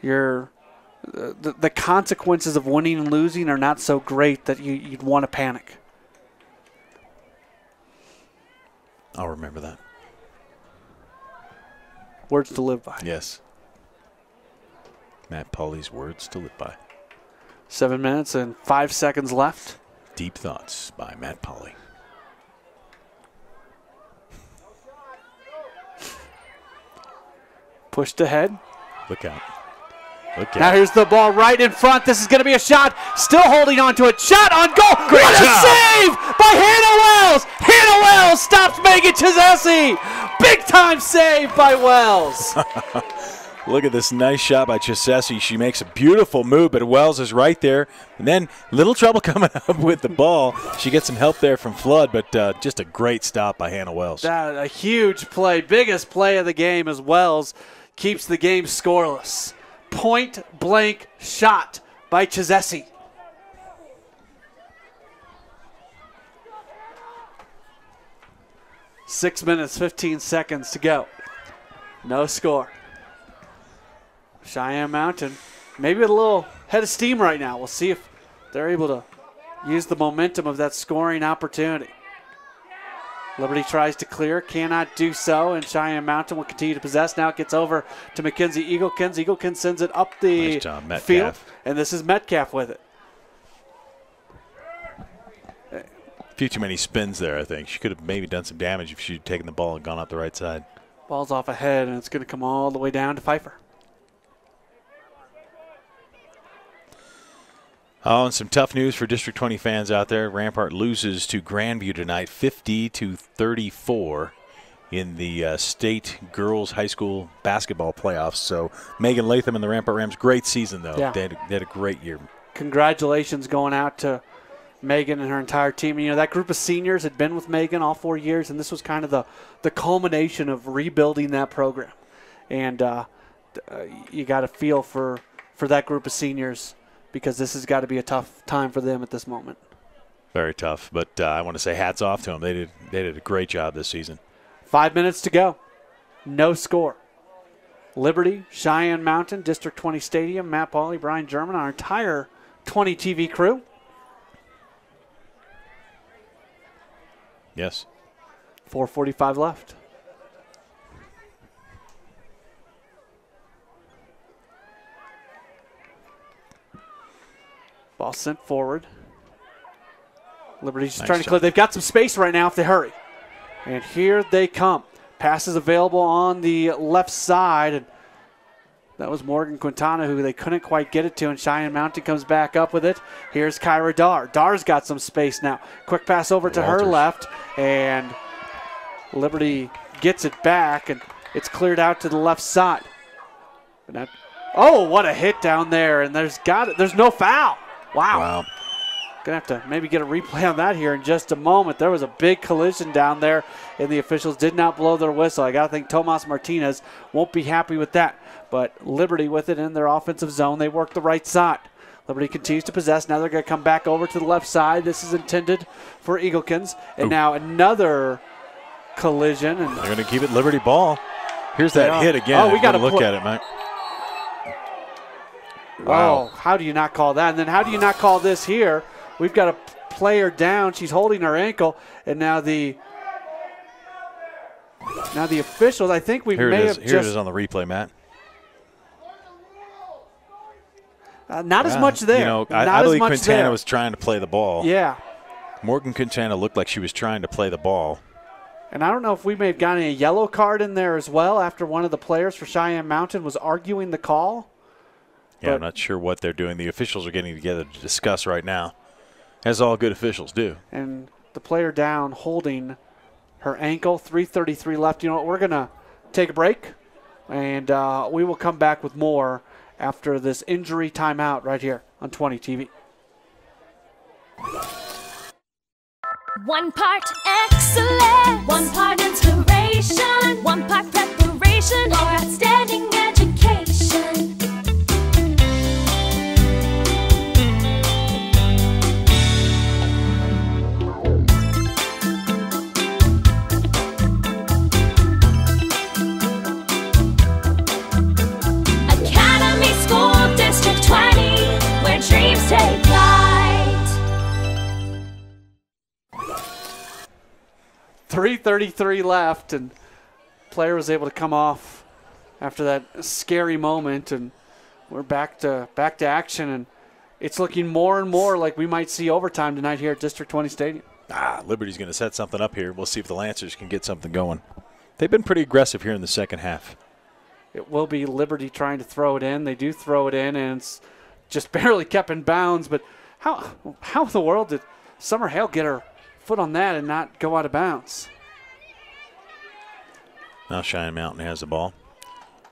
the consequences of winning and losing are not so great that you'd want to panic. I'll remember that. Words to live by. Yes. Matt Pauley's words to live by. 7 minutes and 5 seconds left. Deep Thoughts by Matt Pauley. Pushed ahead. Look out. Look out. Now here's the ball right in front. This is going to be a shot. Still holding on to it. Shot on goal. Great what job. A save by Hannah Wells. Hannah Wells stops Megan Chizesi. Big time save by Wells. Look at this nice shot by Chizesi. She makes a beautiful move, but Wells is right there. And then little trouble coming up with the ball. She gets some help there from Flood, but just a great stop by Hannah Wells. That a huge play. Biggest play of the game as Wells keeps the game scoreless. Point blank shot by Chizesi. Six minutes, 15 seconds to go. No score. Cheyenne Mountain, maybe with a little head of steam right now. We'll see if they're able to use the momentum of that scoring opportunity. Liberty tries to clear, cannot do so, and Cheyenne Mountain will continue to possess. Now it gets over to Mackenzie Eagleton. Eagleton sends it up the field, and this is Metcalf with it. A few too many spins there, I think. She could have maybe done some damage if she had taken the ball and gone out the right side. Ball's off ahead, and it's going to come all the way down to Pfeiffer. Oh, and some tough news for District 20 fans out there. Rampart loses to Grandview tonight, 50-34 in the state girls high school basketball playoffs. So Megan Latham and the Rampart Rams, great season, though. Yeah. They had a great year. Congratulations going out to Megan and her entire team. And, you know, that group of seniors had been with Megan all 4 years, and this was kind of the culmination of rebuilding that program. And you got a feel for for that group of seniors, because this has got to be a tough time for them at this moment. Very tough, but I want to say hats off to them. They did a great job this season. 5 minutes to go. No score. Liberty, Cheyenne Mountain, District 20 Stadium, Matt Pauley, Brian German, our entire 20 TV crew. Yes. 4:45 left. Ball sent forward. Liberty's just trying to clear. They've got some space right now if they hurry. And here they come. Passes available on the left side. And that was Morgan Quintana, who they couldn't quite get it to. And Cheyenne Mountain comes back up with it. Here's Kyra Dar. Dar's got some space now. Quick pass over to her left. And Liberty gets it back. And it's cleared out to the left side. Oh, what a hit down there. And there's no foul. Wow. Going to have to maybe get a replay on that here in just a moment. There was a big collision down there, and the officials did not blow their whistle. I got to think Tomas Martinez won't be happy with that. But Liberty with it in their offensive zone. They work the right side. Liberty continues to possess. Now they're going to come back over to the left side. This is intended for Eagлекins. And now another collision. And they're going to keep it Liberty ball. Here's that hit again. Oh, we got to look at it, Mike. Wow. Oh, how do you not call that? And then how do you not call this here? We've got a player down. She's holding her ankle, and now the officials. I think we may have Here it is on the replay, Matt. Not as much there. You know, I believe Quintana was trying to play the ball. Yeah. Morgan Quintana looked like she was trying to play the ball. And I don't know if we may have gotten a yellow card in there as well after one of the players for Cheyenne Mountain was arguing the call. Yeah, I'm not sure what they're doing. The officials are getting together to discuss right now, as all good officials do. And the player down holding her ankle, 3:33 left. You know what, we're going to take a break, and we will come back with more after this injury timeout right here on 20 TV. One part excellence, one part inspiration, one part preparation for outstanding education. Academy School District 20, where dreams take flight. 3:33 left, and player was able to come off after that scary moment, and we're back to action, and it's looking more and more like we might see overtime tonight here at District 20 Stadium. Liberty's going to set something up here. We'll see if the Lancers can get something going. They've been pretty aggressive here in the second half. It will be Liberty trying to throw it in. They do throw it in, and it's just barely kept in bounds. But how in the world did Summer Hale get her foot on that and not go out of bounds? Now Cheyenne Mountain has the ball.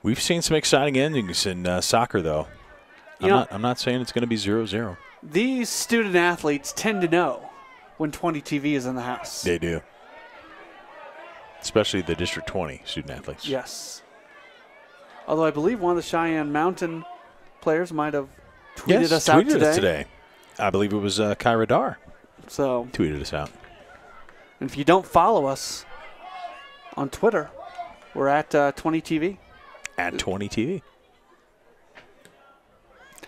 We've seen some exciting endings in soccer, though. I'm not saying it's going to be 0-0. These student athletes tend to know when 20 TV is in the house. They do. Especially the District 20 student athletes. Yes. Although I believe one of the Cheyenne Mountain players might have tweeted us out today. I believe it was Kyra Dar. So tweeted us out. And if you don't follow us on Twitter, we're at 20 TV. At 20 TV.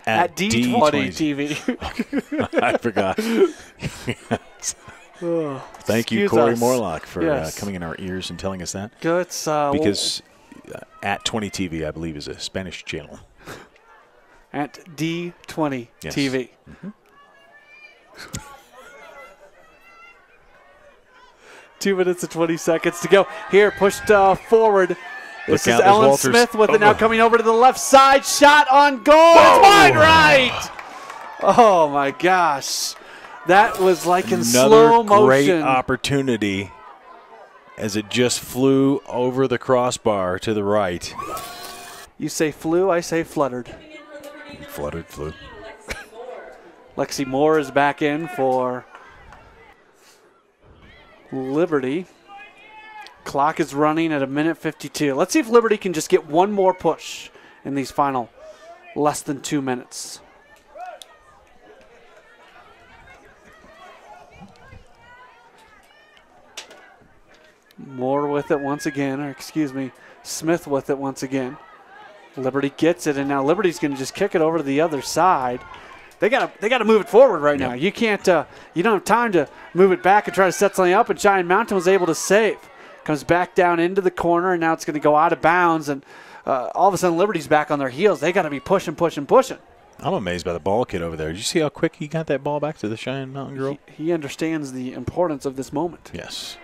At D20 TV. I forgot. Thank you, Corey Morlock, for coming in our ears and telling us that. Because at 20 TV, I believe, is a Spanish channel. At D20 TV. Mm-hmm. 2 minutes and 20 seconds to go. Here, pushed forward. This is Ellen Walters. Smith with it now coming over to the left side. Shot on goal. It's wide right. Oh, my gosh. That was like in slow motion. Another great opportunity as it just flew over the crossbar to the right. You say flew, I say fluttered. Flew. Lexi Moore is back in for Liberty. Clock is running at 1:52. Let's see if Liberty can just get one more push in these final less than 2 minutes. Moore with it once again, or excuse me, Smith with it once again. Liberty gets it, and now Liberty's going to just kick it over to the other side. They got to move it forward right now. You can't, you don't have time to move it back and try to set something up. And Cheyenne Mountain was able to save. Comes back down into the corner, and now it's going to go out of bounds. And all of a sudden, Liberty's back on their heels. They got to be pushing. I'm amazed by the ball kid over there. Did you see how quick he got that ball back to the Cheyenne Mountain girl? He understands the importance of this moment. Yes.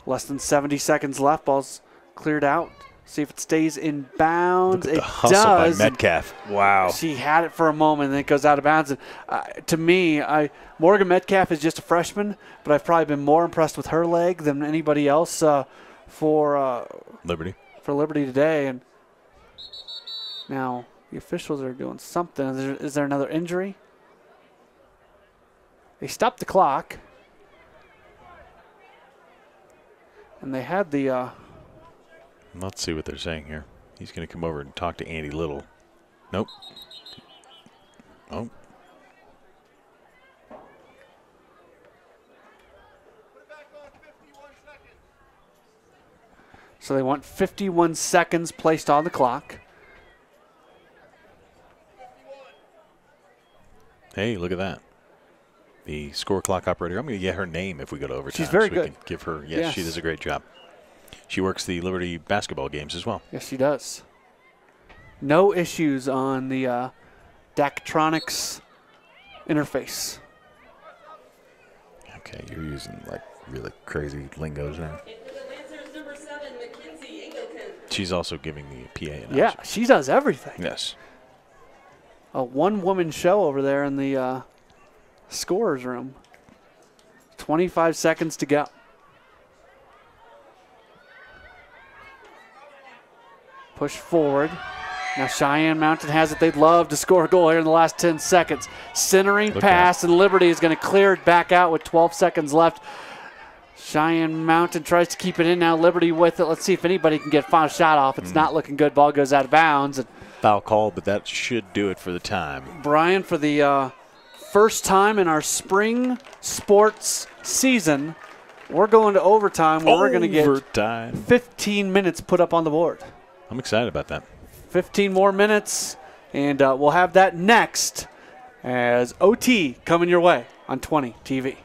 Less than 70 seconds left. Ball's cleared out. See if it stays in bounds. Look at the hustle by Metcalf. Wow. She had it for a moment, and then it goes out of bounds. And, to me, Morgan Metcalf is just a freshman, but I've probably been more impressed with her leg than anybody else for Liberty. For Liberty today. And now the officials are doing something. Is there another injury? They stopped the clock, and they had the. Let's see what they're saying here. He's going to come over and talk to Andy Little. Nope. Oh. So they want 51 seconds placed on the clock. Hey, look at that. The score clock operator. I'm going to get her name if we go to overtime. She's very so good. We can give her. Yes, she does a great job. She works the Liberty basketball games as well. Yes, she does. No issues on the Daktronics interface. Okay, you're using like really crazy lingos now. She's also giving the PA announcer. Yeah, she does everything. Yes. A one-woman show over there in the scorer's room. 25 seconds to go. Push forward. Now Cheyenne Mountain has it. They'd love to score a goal here in the last 10 seconds. Centering pass, and Liberty is going to clear it back out with 12 seconds left. Cheyenne Mountain tries to keep it in now. Liberty with it. Let's see if anybody can get a final shot off. It's not looking good. Ball goes out of bounds. And foul call, but that should do it for the time. Brian, for the first time in our spring sports season, we're going to overtime where we're going to get 15 minutes put up on the board. I'm excited about that. 15 more minutes, and we'll have that next as OT coming your way on 20 TV.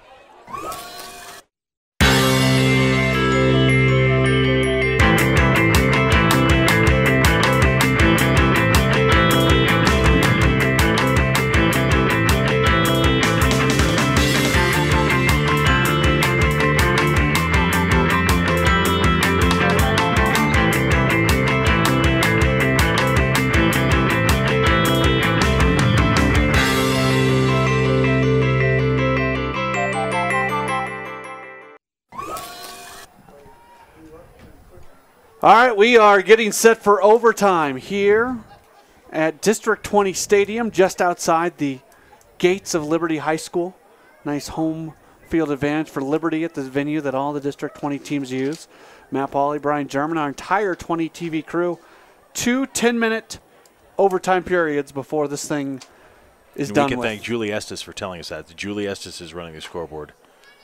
All right, we are getting set for overtime here at District 20 Stadium, just outside the gates of Liberty High School. Nice home field advantage for Liberty at this venue that all the District 20 teams use. Matt Pauley, Brian German, our entire 20 TV crew. 2 10-minute overtime periods before this thing is done with. We can thank Julie Estes for telling us that. Julie Estes is running the scoreboard.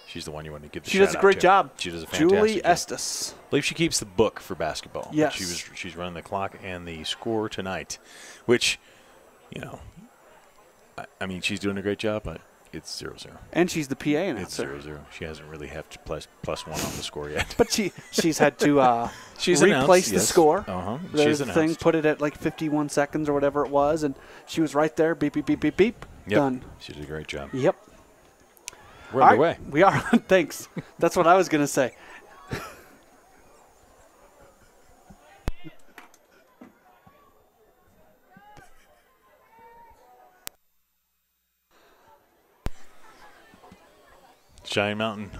She's the one you want to give the shout out to. She does a great job. She does a fantastic Julie job. Estes. I believe she keeps the book for basketball. Yes. She's running the clock and the score tonight, which, you know, I mean, she's doing a great job, but it's 0-0. And she's the PA announcer. It's 0-0. She hasn't really had to plus one on the score yet. But she's had to replace the score. She's the thing, put it at like 51 seconds or whatever it was, and she was right there. Beep, beep, beep, beep, beep. Yep. Done. She did a great job. Yep. We're underway. Right, we are. Thanks. That's what I was going to say. Cheyenne Mountain.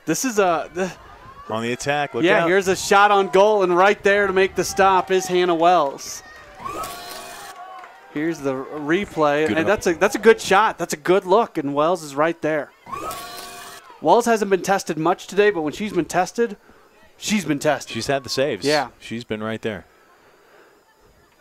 This is on the attack. Look out. Here's a shot on goal, and right there to make the stop is Hannah Wells. Here's the replay, and that's a good shot. That's a good look, and Wells is right there. Wells hasn't been tested much today, but when she's been tested, she's been tested. She's had the saves. Yeah. She's been right there.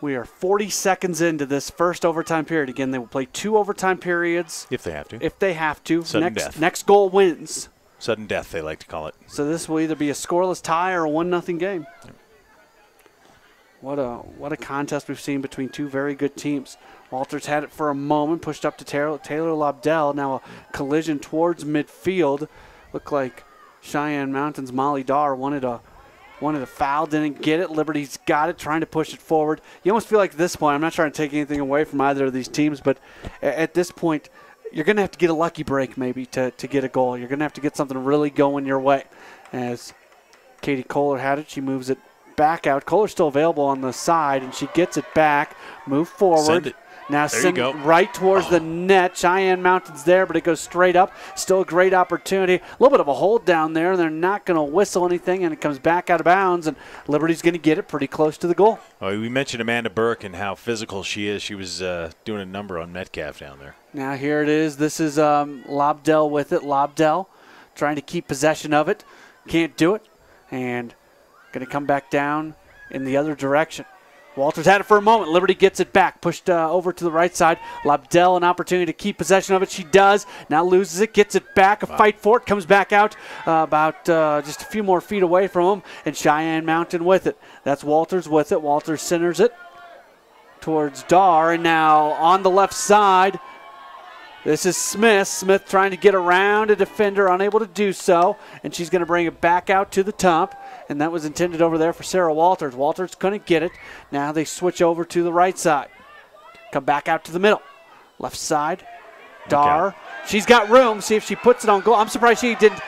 We are 40 seconds into this first overtime period. Again, they will play 2 overtime periods. If they have to. If they have to. Sudden death. Next goal wins. Sudden death, they like to call it. So this will either be a scoreless tie or a 1-0 game. What a contest we've seen between two very good teams. Walters had it for a moment, pushed up to Taylor Lobdell. Now a collision towards midfield. Looked like Cheyenne Mountain's Molly Dar wanted a foul, didn't get it. Liberty's got it, trying to push it forward. You almost feel like at this point, I'm not trying to take anything away from either of these teams, but at this point, you're going to have to get a lucky break maybe to get a goal. You're going to have to get something really going your way. As Katie Kohler had it, she moves it back out. Kohler's still available on the side, and she gets it back. Move forward. Send it. Now There send you it go. right towards the net. Cheyenne Mountain's there, but it goes straight up. Still a great opportunity. A little bit of a hold down there, and they're not going to whistle anything, and it comes back out of bounds, and Liberty's going to get it pretty close to the goal. Oh, we mentioned Amanda Burke and how physical she is. She was doing a number on Metcalf down there. Now here it is. This is Lobdell with it. Lobdell trying to keep possession of it. Can't do it. And going to come back down in the other direction. Walters had it for a moment. Liberty gets it back. Pushed over to the right side. Lobdell an opportunity to keep possession of it. She does. Now loses it. Gets it back. A fight for it. Comes back out about just a few more feet away from him. And Cheyenne Mountain with it. That's Walters with it. Walters centers it towards Dar. And now on the left side, this is Smith. Smith trying to get around a defender, unable to do so. And she's going to bring it back out to the top. And that was intended over there for Sarah Walters. Walters couldn't get it. Now they switch over to the right side. Come back out to the middle. Left side. Dar. She's got room. See if she puts it on goal. I'm surprised she didn't.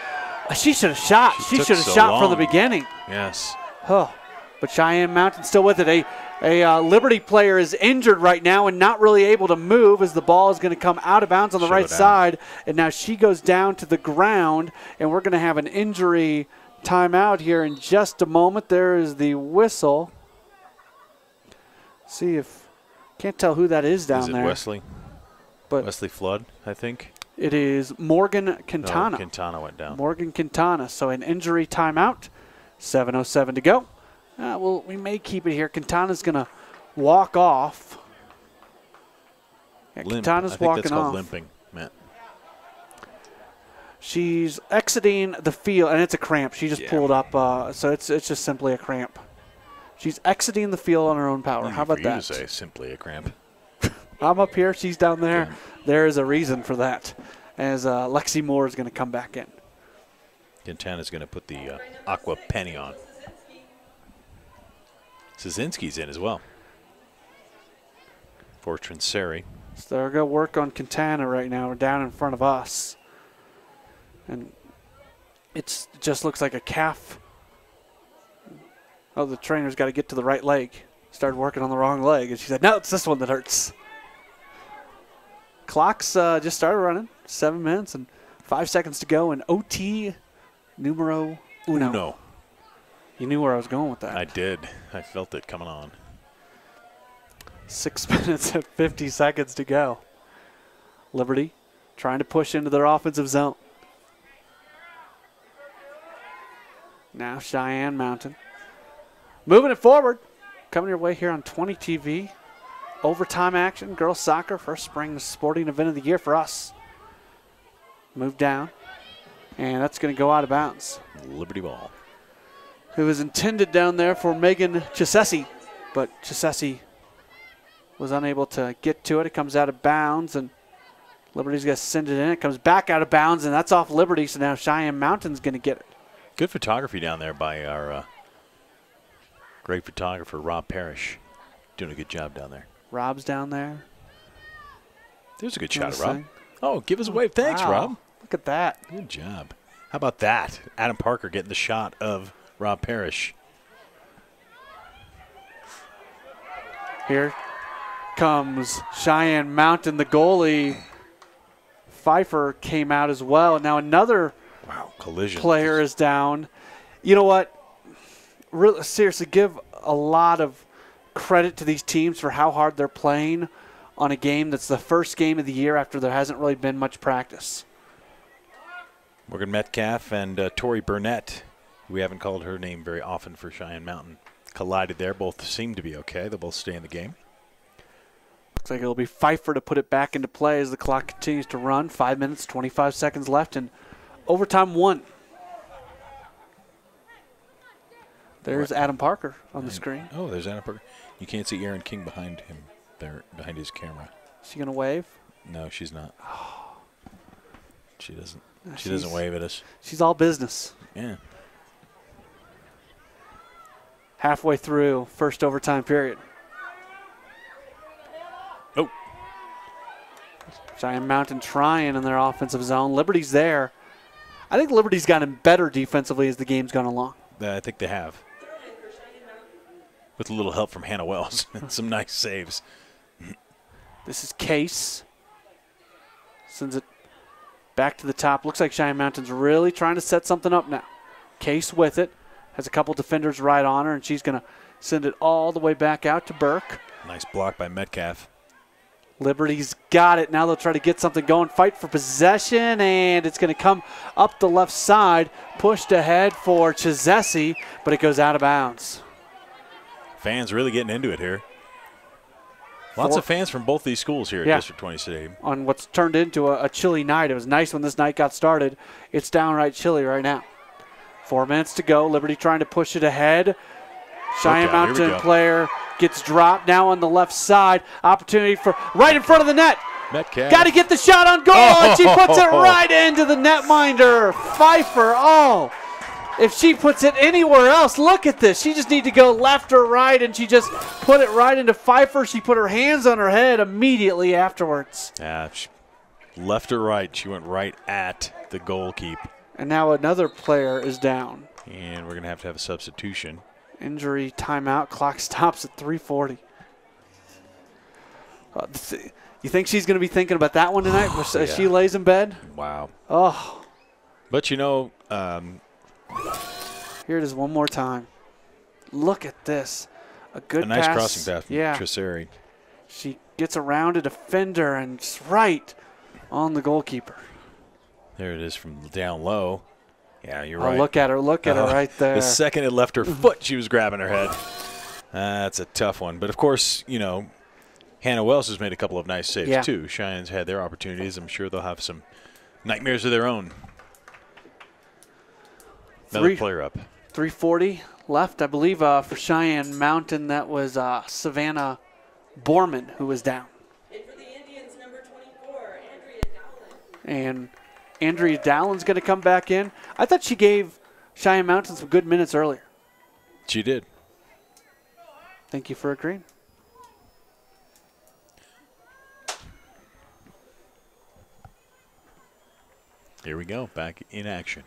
She should have shot. She should have shot from the beginning. Yes. Oh. But Cheyenne Mountain still with it. A Liberty player is injured right now and not really able to move as the ball is going to come out of bounds on the right side. And now she goes down to the ground, and we're going to have an injury timeout here in just a moment. There is the whistle. See if can't tell who that is down there. Is it Wesley? But Wesley Flood, I think. It is Morgan Quintana. Oh, Quintana went down. Morgan Quintana. So an injury timeout. 7:07 to go. Well, we may keep it here. Quintana's going to walk off. Yeah, Quintana's I think walking that's called off. Limping, Matt. She's exiting the field, and it's a cramp. She just pulled up, so it's just simply a cramp. She's exiting the field on her own power. How about that? You say simply a cramp. I'm up here. She's down there. Yeah. There is a reason for that, as Lexi Moore is going to come back in. Quintana's going to put the aqua penny on. Szynski's in as well. For Trinseri. So they're going to work on Quintana right now. We're down in front of us. And it just looks like a calf. Oh, the trainer's got to get to the right leg. Started working on the wrong leg. And she said, no, it's this one that hurts. Clock's just started running. 7 minutes and 5 seconds to go. And OT numero uno. You knew where I was going with that. I did. I felt it coming on. 6 minutes and 50 seconds to go. Liberty trying to push into their offensive zone. Now Cheyenne Mountain. Moving it forward. Coming your way here on 20 TV. Overtime action. Girls soccer. First spring sporting event of the year for us. Move down. And that's going to go out of bounds. Liberty ball. It was intended down there for Megan Chisesi, but Chisesi was unable to get to it. It comes out of bounds, and Liberty's going to send it in. It comes back out of bounds, and that's off Liberty, so now Cheyenne Mountain's going to get it. Good photography down there by our great photographer, Rob Parrish. Doing a good job down there. Rob's down there. There's a good shot of Rob. Oh, give us a wave. Thanks, wow. Rob. Look at that. Good job. How about that? Adam Parker getting the shot of Rob Parrish. Here comes Cheyenne Mountain. The goalie, Pfeiffer, came out as well. Now another collision player is down. You know what? Really, seriously, give a lot of credit to these teams for how hard they're playing on a game that's the first game of the year after there hasn't really been much practice. Morgan Metcalf and Tori Burnett. We haven't called her name very often for Cheyenne Mountain. collided there. Both seem to be okay. They'll both stay in the game. Looks like it'll be Pfeiffer to put it back into play as the clock continues to run. 5 minutes, 25 seconds left, and overtime 1. There's Adam Parker on the screen. Oh, there's Adam Parker. You can't see Aaron King behind him there, behind his camera. Is she going to wave? No, she's not. She doesn't. She doesn't wave at us. She's all business. Yeah. Halfway through first overtime period. Oh. Cheyenne Mountain trying in their offensive zone. Liberty's there. I think Liberty's gotten better defensively as the game's gone along. I think they have. With a little help from Hannah Wells. Some nice saves. This is Case. Sends it back to the top. Looks like Cheyenne Mountain's really trying to set something up now. Case with it. Has a couple defenders right on her, and she's going to send it all the way back out to Burke. Nice block by Metcalf. Liberty's got it. Now they'll try to get something going. Fight for possession, and it's going to come up the left side. Pushed ahead for Chizesi, but it goes out of bounds. Fans really getting into it here. Lots of fans from both these schools here at District 20 Stadium. On what's turned into a chilly night. It was nice when this night got started. It's downright chilly right now. 4 minutes to go. Liberty trying to push it ahead. Cheyenne Mountain player gets dropped now on the left side. Opportunity for right in front of the net. Metcalf. Got to get the shot on goal, and she puts it right into the netminder. Pfeiffer, if she puts it anywhere else, look at this. She just need to go left or right, and she just put it right into Pfeiffer. She put her hands on her head immediately afterwards. Yeah, left or right, she went right at the goalkeeper. And now another player is down. And we're going to have a substitution. Injury timeout. Clock stops at 3:40. You think she's going to be thinking about that one tonight as she lays in bed? Wow. Oh. But, you know, here it is one more time. Look at this. A good nice pass. crossing pass from Trisseri. She gets around a defender and just right on the goalkeeper. There it is from down low. Yeah, you're right. Look at her. Look at her right there. The second it left her foot, she was grabbing her head. That's a tough one. But, of course, you know, Hannah Wells has made a couple of nice saves, too. Cheyenne's had their opportunities. I'm sure they'll have some nightmares of their own. Another player up. 3:40 left, I believe, for Cheyenne Mountain. That was Savannah Borman who was down. And for the Indians, number 24, Andrea Dowland. And Andrea Dowland's going to come back in. I thought she gave Cheyenne Mountain some good minutes earlier. She did. Thank you for agreeing. Here we go, back in action.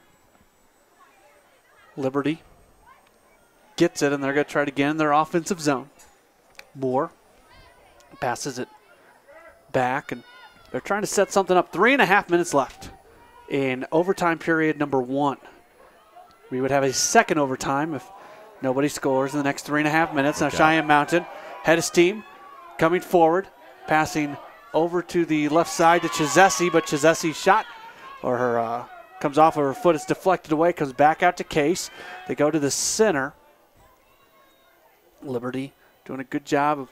Liberty gets it, and they're going to try to get in their offensive zone. Moore passes it back, and they're trying to set something up. 3.5 minutes left in overtime period number 1. We would have a second overtime if nobody scores in the next 3.5 minutes. Now Cheyenne Mountain, head of steam, coming forward, passing over to the left side to Chizesi, but Chizesi's shot, or her comes off of her foot. It's deflected away, comes back out to Case. They go to the center. Liberty doing a good job of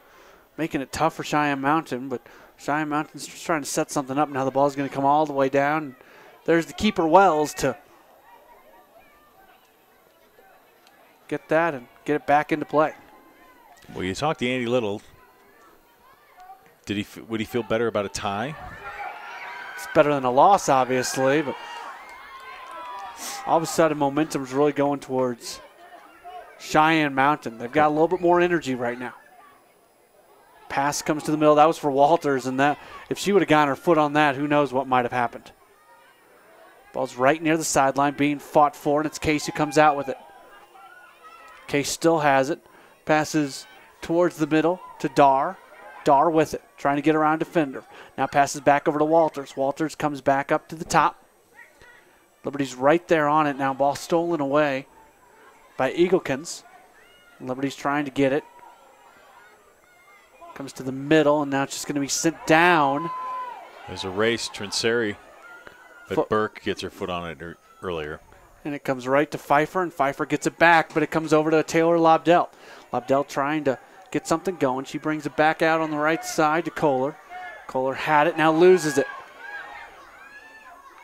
making it tough for Cheyenne Mountain, but Cheyenne Mountain's just trying to set something up. Now the ball's going to come all the way down. There's the keeper Wells to get that and get it back into play. Well, you talked to Andy Little. Would he feel better about a tie? It's better than a loss, obviously, but all of a sudden momentum's really going towards Cheyenne Mountain. They've got a little bit more energy right now. Pass comes to the middle. That was for Walters, and that if she would have gotten her foot on that, who knows what might have happened. Ball's right near the sideline being fought for, and it's Case who comes out with it. Case still has it. Passes towards the middle to Dar. Dar with it, trying to get around defender. Now passes back over to Walters. Walters comes back up to the top. Liberty's right there on it now. Ball stolen away by Eagлекins. Liberty's trying to get it. Comes to the middle, and now it's just going to be sent down. There's a race, Trinseri, but Burke gets her foot on it earlier. And it comes right to Pfeiffer, and Pfeiffer gets it back, but it comes over to Taylor Lobdell. Lobdell trying to get something going. She brings it back out on the right side to Kohler. Kohler had it, now loses it.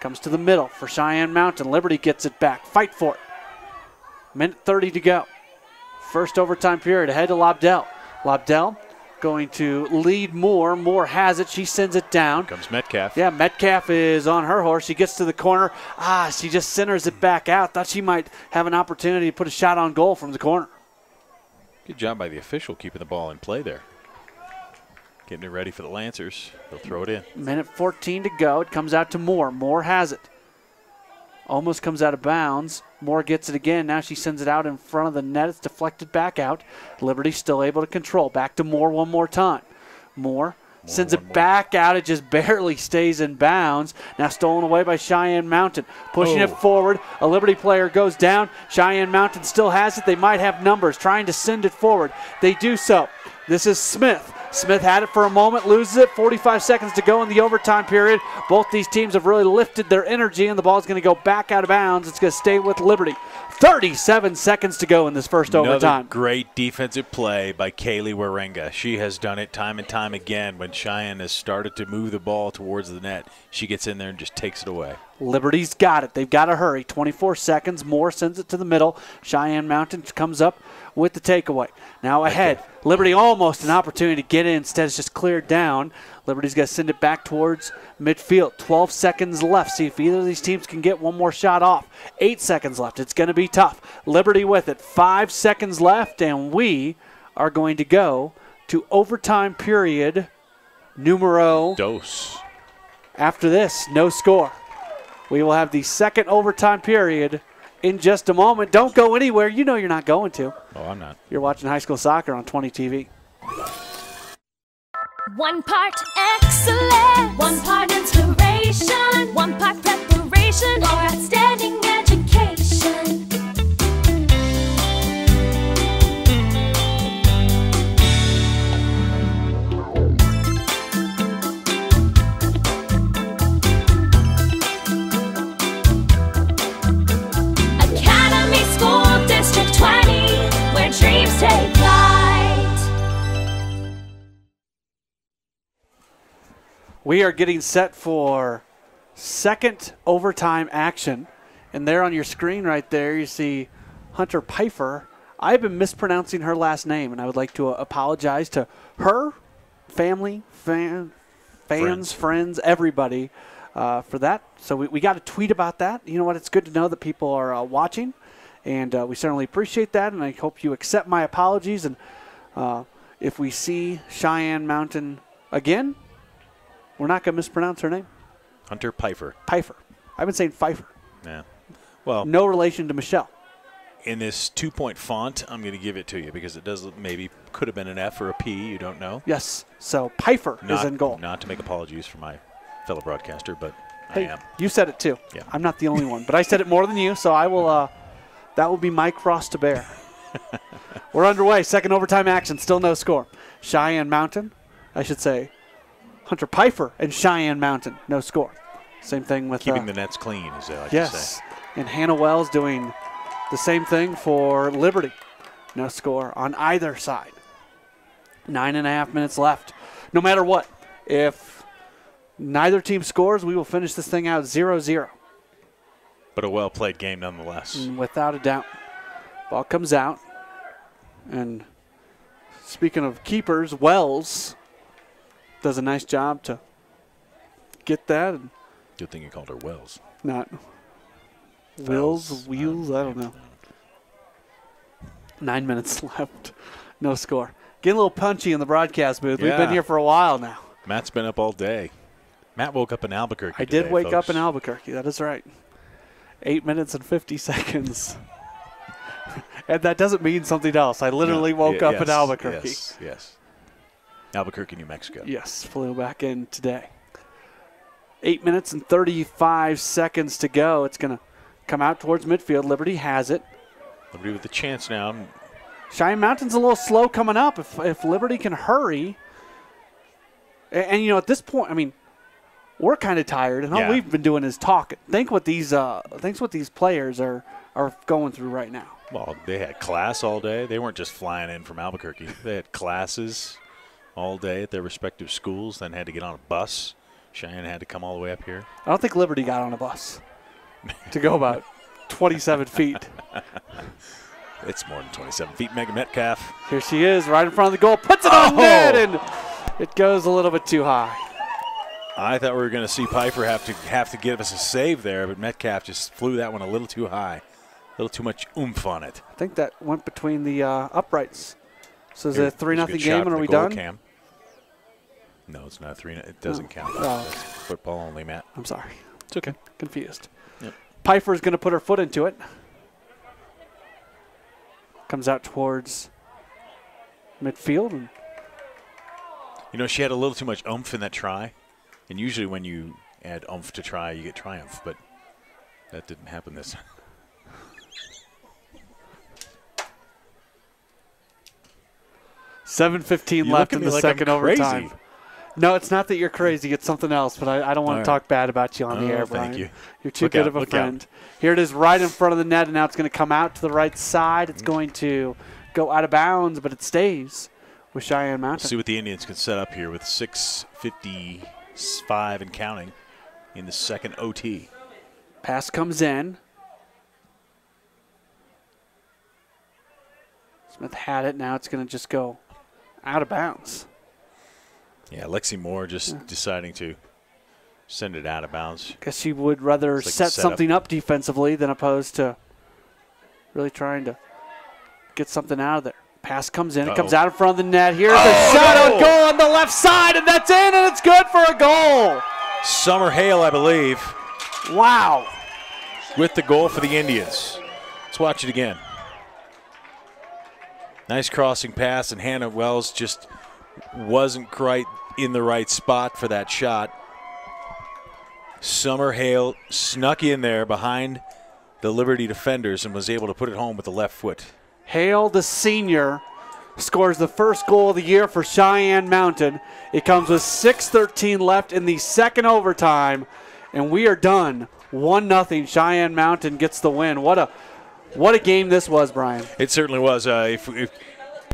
Comes to the middle for Cheyenne Mountain. Liberty gets it back. Fight for it. Minute 30 to go. First overtime period ahead to Lobdell. Lobdell going to lead Moore. Moore has it. She sends it down. Comes Metcalf. Yeah, Metcalf is on her horse. She gets to the corner. She just centers it back out. Thought she might have an opportunity to put a shot on goal from the corner. Good job by the official keeping the ball in play there. Getting it ready for the Lancers. They'll throw it in. Minute 14 to go. It comes out to Moore. Moore has it. Almost comes out of bounds. Moore gets it again. Now she sends it out in front of the net. It's deflected back out. Liberty still able to control. Back to Moore one more time. Moore sends it back out. It just barely stays in bounds. Now stolen away by Cheyenne Mountain. Pushing it forward. A Liberty player goes down. Cheyenne Mountain still has it. They might have numbers trying to send it forward. They do so. This is Smith. Smith had it for a moment, loses it. 45 seconds to go in the overtime period. Both these teams have really lifted their energy, and the ball is going to go back out of bounds. It's going to stay with Liberty. 37 seconds to go in this first overtime. Great defensive play by Kaylee Warenga. She has done it time and time again. When Cheyenne has started to move the ball towards the net, she gets in there and just takes it away. Liberty's got it. They've got to hurry. 24 seconds. Moore sends it to the middle. Cheyenne Mountain comes up with the takeaway. Now ahead. Liberty almost an opportunity to get in. Instead, it's just cleared down. Liberty's got to send it back towards midfield. 12 seconds left. See if either of these teams can get one more shot off. 8 seconds left. It's going to be tough. Liberty with it. 5 seconds left, and we are going to go to overtime period numero dos. After this, no score. We will have the second overtime period in just a moment. Don't go anywhere. You know you're not going to. Oh, I'm not. You're watching high school soccer on 20 TV. One part excellence, one part inspiration, one part preparation for outstanding education. Academy School District 20, where dreams take flight. We are getting set for second overtime action. And there on your screen right there, you see Hunter Pfeiffer. I've been mispronouncing her last name, and I would like to apologize to her, family, fans, friends, everybody for that. So we got a tweet about that. You know what? It's good to know that people are watching, and we certainly appreciate that, and I hope you accept my apologies. And if we see Cheyenne Mountain again, we're not going to mispronounce her name. Hunter Pfeiffer. Pfeiffer. I've been saying Pfeiffer. Yeah. Well, no relation to Michelle. In this 2-point font, I'm going to give it to you because it does maybe could have been an F or a P. You don't know. Yes. So Pfeiffer is in goal. Not to make apologies for my fellow broadcaster, but hey, I am. You said it too. Yeah. I'm not the only one, but I said it more than you, so I will. That will be my cross to bear. We're underway. Second overtime action. Still no score. Cheyenne Mountain, I should say. Hunter Pfeiffer and Cheyenne Mountain, no score. Same thing with keeping the nets clean, as they like to say. Yes, and Hannah Wells doing the same thing for Liberty. No score on either side. 9.5 minutes left. No matter what, if neither team scores, we will finish this thing out 0-0. But a well-played game nonetheless. Without a doubt. Ball comes out. And speaking of keepers, Wells does a nice job to get that. And good thing you called her Wells. Not Wills, Wheels, I don't know. 9 minutes left. No score. Getting a little punchy in the broadcast booth. Yeah. We've been here for a while now. Matt's been up all day. Matt woke up in Albuquerque I did today, wake folks. up in Albuquerque. That is right. 8 minutes and 50 seconds. And that doesn't mean something else. I literally woke up in Albuquerque. Yes. Albuquerque, New Mexico. Yes, flew back in today. 8 minutes and 35 seconds to go. It's going to come out towards midfield. Liberty has it. Liberty with the chance now. Cheyenne Mountain's a little slow coming up. If Liberty can hurry. And, you know, at this point, I mean, we're kind of tired, and all Yeah. we've been doing is talking. Think what these players are going through right now. Well, they had class all day. They weren't just flying in from Albuquerque. They had classes all day at their respective schools, then had to get on a bus. Cheyenne had to come all the way up here. I don't think Liberty got on a bus to go about 27 feet. It's more than 27 feet. Megan Metcalf. Here she is, right in front of the goal. Puts it on net, and it goes a little bit too high. I thought we were going to see Piper have to give us a save there, but Metcalf just flew that one a little too high. A little too much oomph on it. I think that went between the uprights. So is it a 3-0 good game, shot and from are the we goal done? cam. No, it's not 3. It doesn't count. Oh. That's football only, Matt. I'm sorry. It's okay. Confused. Yep. Piper's going to put her foot into it. Comes out towards midfield. And You know, she had a little too much oomph in that try. And usually when you add oomph to try, you get triumph. But that didn't happen this time. 7:15 left in the second overtime. No, it's not that you're crazy. It's something else, but I don't want to talk bad about you on the air, Brian. Thank you. You're too good of a friend. Here it is right in front of the net, and now it's going to come out to the right side. It's going to go out of bounds, but it stays with Cheyenne Mountain. We'll see what the Indians can set up here with 6:55 and counting in the second OT. Pass comes in. Smith had it. Now it's going to just go out of bounds. Yeah, Lexi Moore just deciding to send it out of bounds. Guess she would rather set something up defensively than opposed to really trying to get something out of there. Pass comes in. It comes out in front of the net. Here's a shot on goal on the left side, and that's in, and it's good for a goal. Summer Hale, I believe. Wow. With the goal for the Indians. Let's watch it again. Nice crossing pass, and Hannah Wells just wasn't quite in the right spot for that shot. Summer Hale snuck in there behind the Liberty defenders and was able to put it home with the left foot. Hale, the senior, scores the first goal of the year for Cheyenne Mountain. It comes with 6:13 left in the second overtime, and we are done. 1-0. Cheyenne Mountain gets the win. What a game this was, Brian. It certainly was. If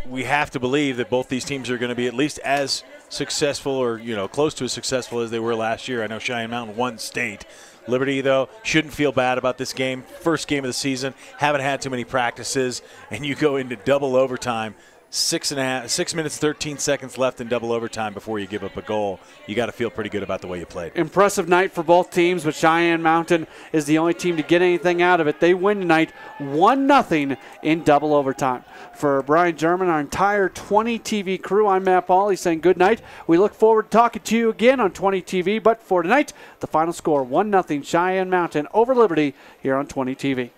we have to believe that both these teams are going to be at least as successful or, close to as successful as they were last year. I know Cheyenne Mountain won state. Liberty, though, shouldn't feel bad about this game. First game of the season, haven't had too many practices, and you go into double overtime. 6 minutes, 13 seconds left in double overtime before you give up a goal. You got to feel pretty good about the way you played. Impressive night for both teams, but Cheyenne Mountain is the only team to get anything out of it. They win tonight 1-0 in double overtime. For Brian German, our entire 20 TV crew, I'm Matt Pauley saying good night. We look forward to talking to you again on 20 TV, but for tonight, the final score 1-0 Cheyenne Mountain over Liberty here on 20 TV.